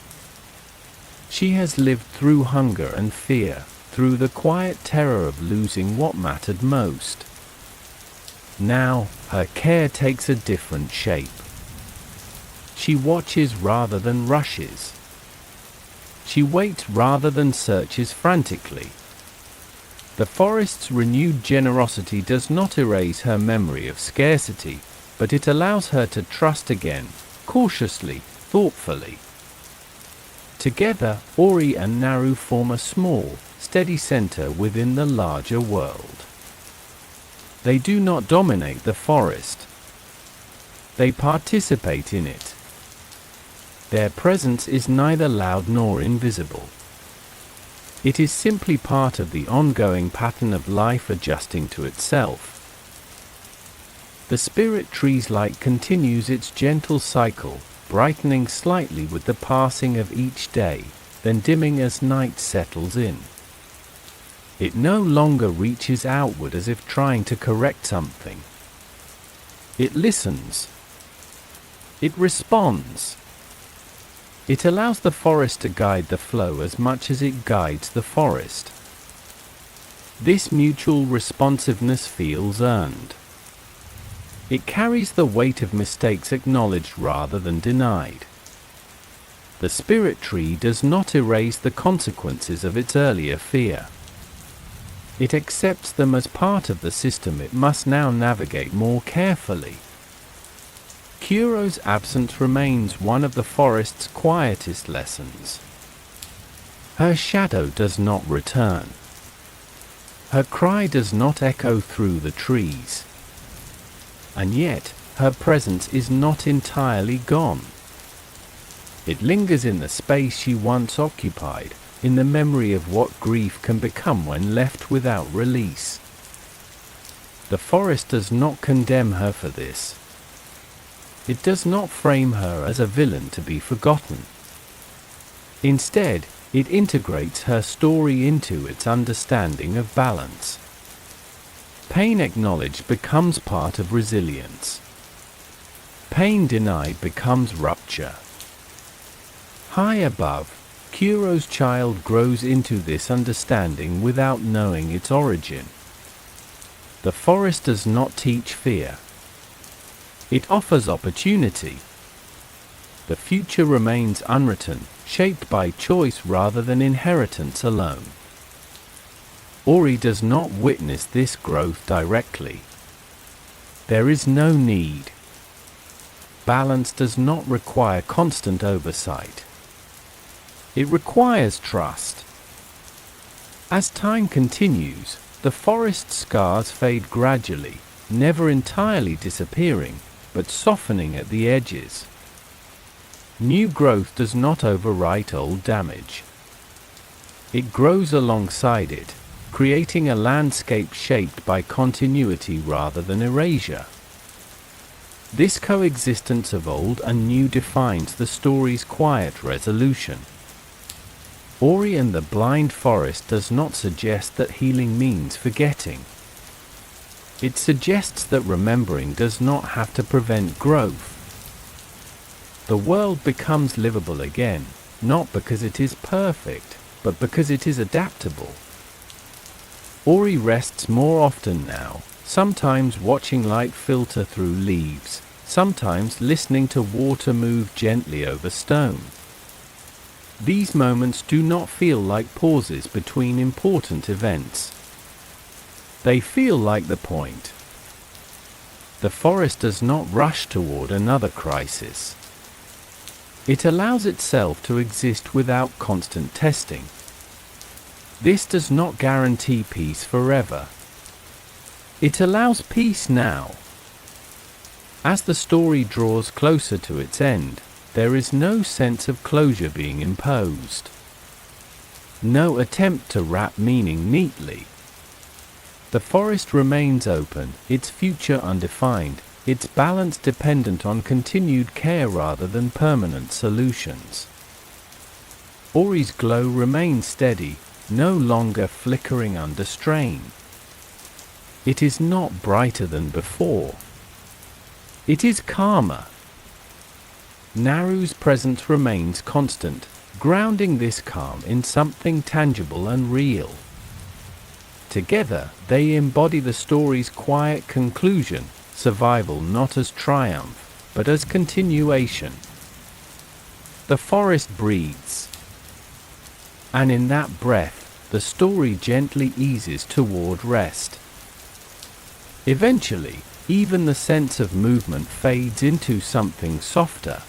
She has lived through hunger and fear, through the quiet terror of losing what mattered most. Now, her care takes a different shape. She watches rather than rushes. She waits rather than searches frantically. The forest's renewed generosity does not erase her memory of scarcity, but it allows her to trust again, cautiously, thoughtfully. Together, Ori and Naru form a small, steady center within the larger world. They do not dominate the forest. They participate in it. Their presence is neither loud nor invisible. It is simply part of the ongoing pattern of life adjusting to itself. The spirit tree's light continues its gentle cycle, brightening slightly with the passing of each day, then dimming as night settles in. It no longer reaches outward as if trying to correct something. It listens. It responds. It allows the forest to guide the flow as much as it guides the forest. This mutual responsiveness feels earned. It carries the weight of mistakes acknowledged rather than denied. The spirit tree does not erase the consequences of its earlier fear. It accepts them as part of the system it must now navigate more carefully. Kuro's absence remains one of the forest's quietest lessons. Her shadow does not return. Her cry does not echo through the trees. And yet, her presence is not entirely gone. It lingers in the space she once occupied, in the memory of what grief can become when left without release. The forest does not condemn her for this. It does not frame her as a villain to be forgotten. Instead, it integrates her story into its understanding of balance. Pain acknowledged becomes part of resilience. Pain denied becomes rupture. High above, Kuro's child grows into this understanding without knowing its origin. The forest does not teach fear. It offers opportunity. The future remains unwritten, shaped by choice rather than inheritance alone. Ori does not witness this growth directly. There is no need. Balance does not require constant oversight. It requires trust. As time continues, the forest scars fade gradually, never entirely disappearing, but softening at the edges. New growth does not overwrite old damage. It grows alongside it, creating a landscape shaped by continuity rather than erasure. This coexistence of old and new defines the story's quiet resolution. Ori and the Blind Forest does not suggest that healing means forgetting. It suggests that remembering does not have to prevent growth. The world becomes livable again, not because it is perfect, but because it is adaptable. Ori rests more often now, sometimes watching light filter through leaves, sometimes listening to water move gently over stone. These moments do not feel like pauses between important events. They feel like the point. The forest does not rush toward another crisis. It allows itself to exist without constant testing. This does not guarantee peace forever. It allows peace now. As the story draws closer to its end, there is no sense of closure being imposed. No attempt to wrap meaning neatly. The forest remains open, its future undefined, its balance dependent on continued care rather than permanent solutions. Ori's glow remains steady, no longer flickering under strain. It is not brighter than before. It is calmer. Naru's presence remains constant, grounding this calm in something tangible and real. Together, they embody the story's quiet conclusion, survival not as triumph, but as continuation. The forest breathes, and in that breath, the story gently eases toward rest. Eventually, even the sense of movement fades into something softer.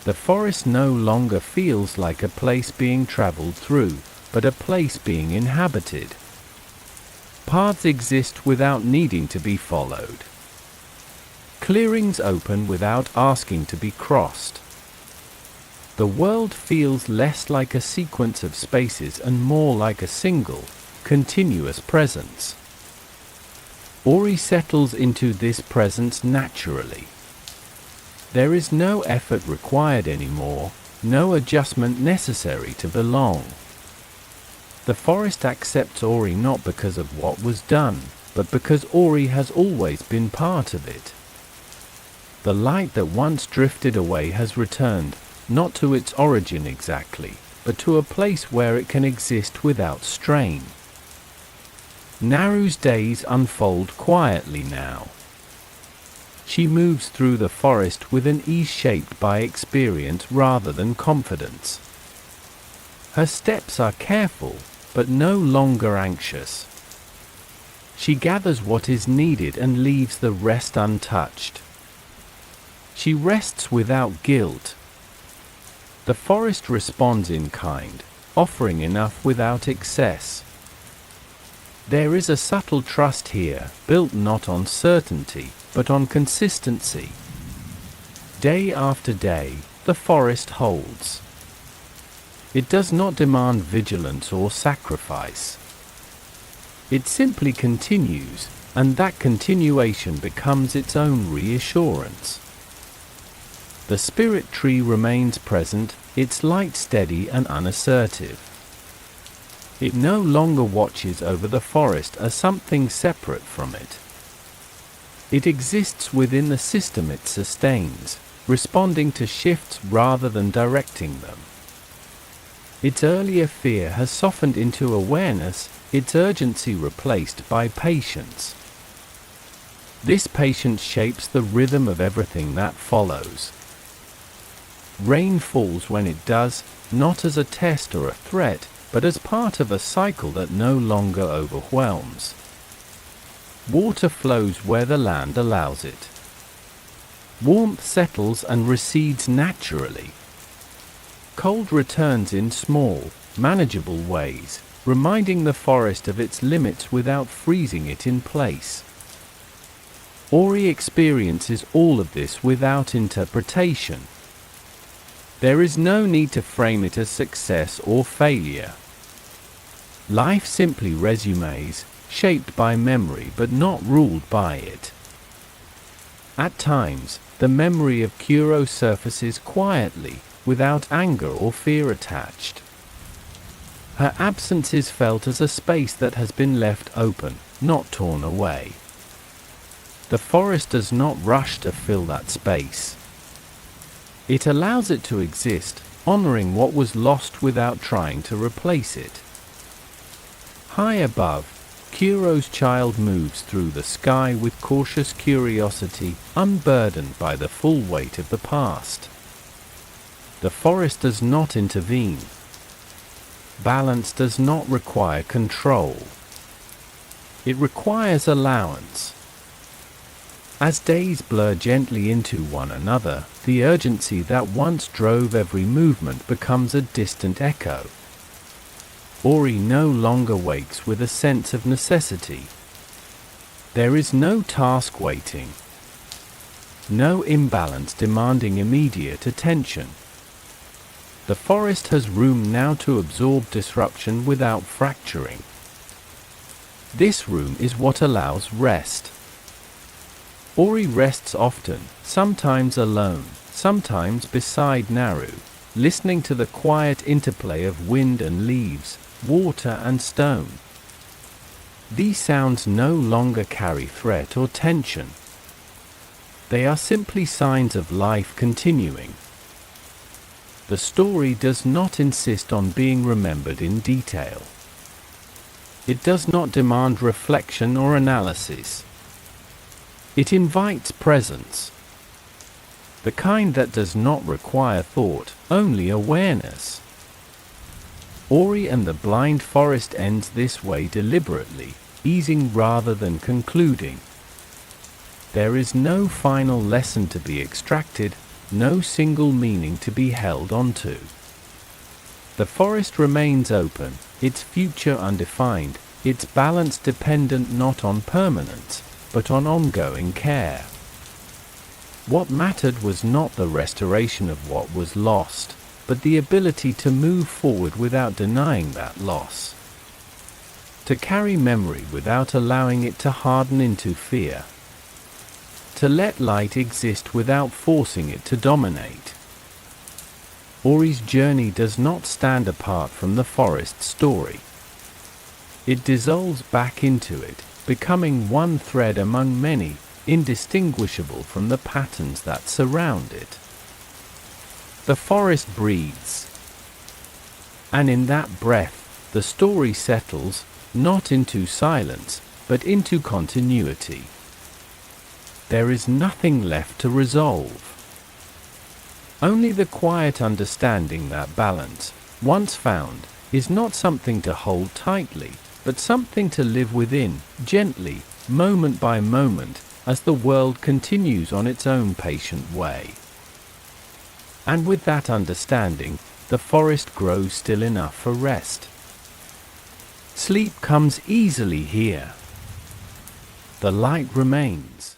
The forest no longer feels like a place being traveled through, but a place being inhabited. Paths exist without needing to be followed. Clearings open without asking to be crossed. The world feels less like a sequence of spaces and more like a single, continuous presence. Ori settles into this presence naturally. There is no effort required anymore, no adjustment necessary to belong. The forest accepts Ori not because of what was done, but because Ori has always been part of it. The light that once drifted away has returned, not to its origin exactly, but to a place where it can exist without strain. Naru's days unfold quietly now. She moves through the forest with an ease shaped by experience rather than confidence. Her steps are careful, but no longer anxious. She gathers what is needed and leaves the rest untouched. She rests without guilt. The forest responds in kind, offering enough without excess. There is a subtle trust here, built not on certainty, but on consistency. Day after day, the forest holds. It does not demand vigilance or sacrifice. It simply continues, and that continuation becomes its own reassurance. The spirit tree remains present, its light steady and unassertive. It no longer watches over the forest as something separate from it. It exists within the system it sustains, responding to shifts rather than directing them. Its earlier fear has softened into awareness, its urgency replaced by patience. This patience shapes the rhythm of everything that follows. Rain falls when it does, not as a test or a threat, but as part of a cycle that no longer overwhelms. Water flows where the land allows it. Warmth settles and recedes naturally. Cold returns in small, manageable ways, reminding the forest of its limits without freezing it in place. Ori experiences all of this without interpretation. There is no need to frame it as success or failure. Life simply resumes, shaped by memory but not ruled by it. At times, the memory of Kuro surfaces quietly, without anger or fear attached. Her absence is felt as a space that has been left open, not torn away. The forest does not rush to fill that space. It allows it to exist, honoring what was lost without trying to replace it. High above, Kuro's child moves through the sky with cautious curiosity, unburdened by the full weight of the past. The forest does not intervene. Balance does not require control. It requires allowance. As days blur gently into one another, the urgency that once drove every movement becomes a distant echo. Ori no longer wakes with a sense of necessity. There is no task waiting. No imbalance demanding immediate attention. The forest has room now to absorb disruption without fracturing. This room is what allows rest. Ori rests often, sometimes alone, sometimes beside Naru, listening to the quiet interplay of wind and leaves, water and stone. These sounds no longer carry threat or tension. They are simply signs of life continuing. The story does not insist on being remembered in detail. It does not demand reflection or analysis. It invites presence. The kind that does not require thought, only awareness. Ori and the Blind Forest ends this way deliberately, easing rather than concluding. There is no final lesson to be extracted, no single meaning to be held onto. The forest remains open, its future undefined, its balance dependent not on permanence, but on ongoing care. What mattered was not the restoration of what was lost, but the ability to move forward without denying that loss. To carry memory without allowing it to harden into fear. To let light exist without forcing it to dominate. Ori's journey does not stand apart from the forest story. It dissolves back into it, becoming one thread among many, indistinguishable from the patterns that surround it. The forest breathes. And in that breath, the story settles, not into silence, but into continuity. There is nothing left to resolve. Only the quiet understanding that balance, once found, is not something to hold tightly, but something to live within, gently, moment by moment, as the world continues on its own patient way. And with that understanding, the forest grows still enough for rest. Sleep comes easily here. The light remains.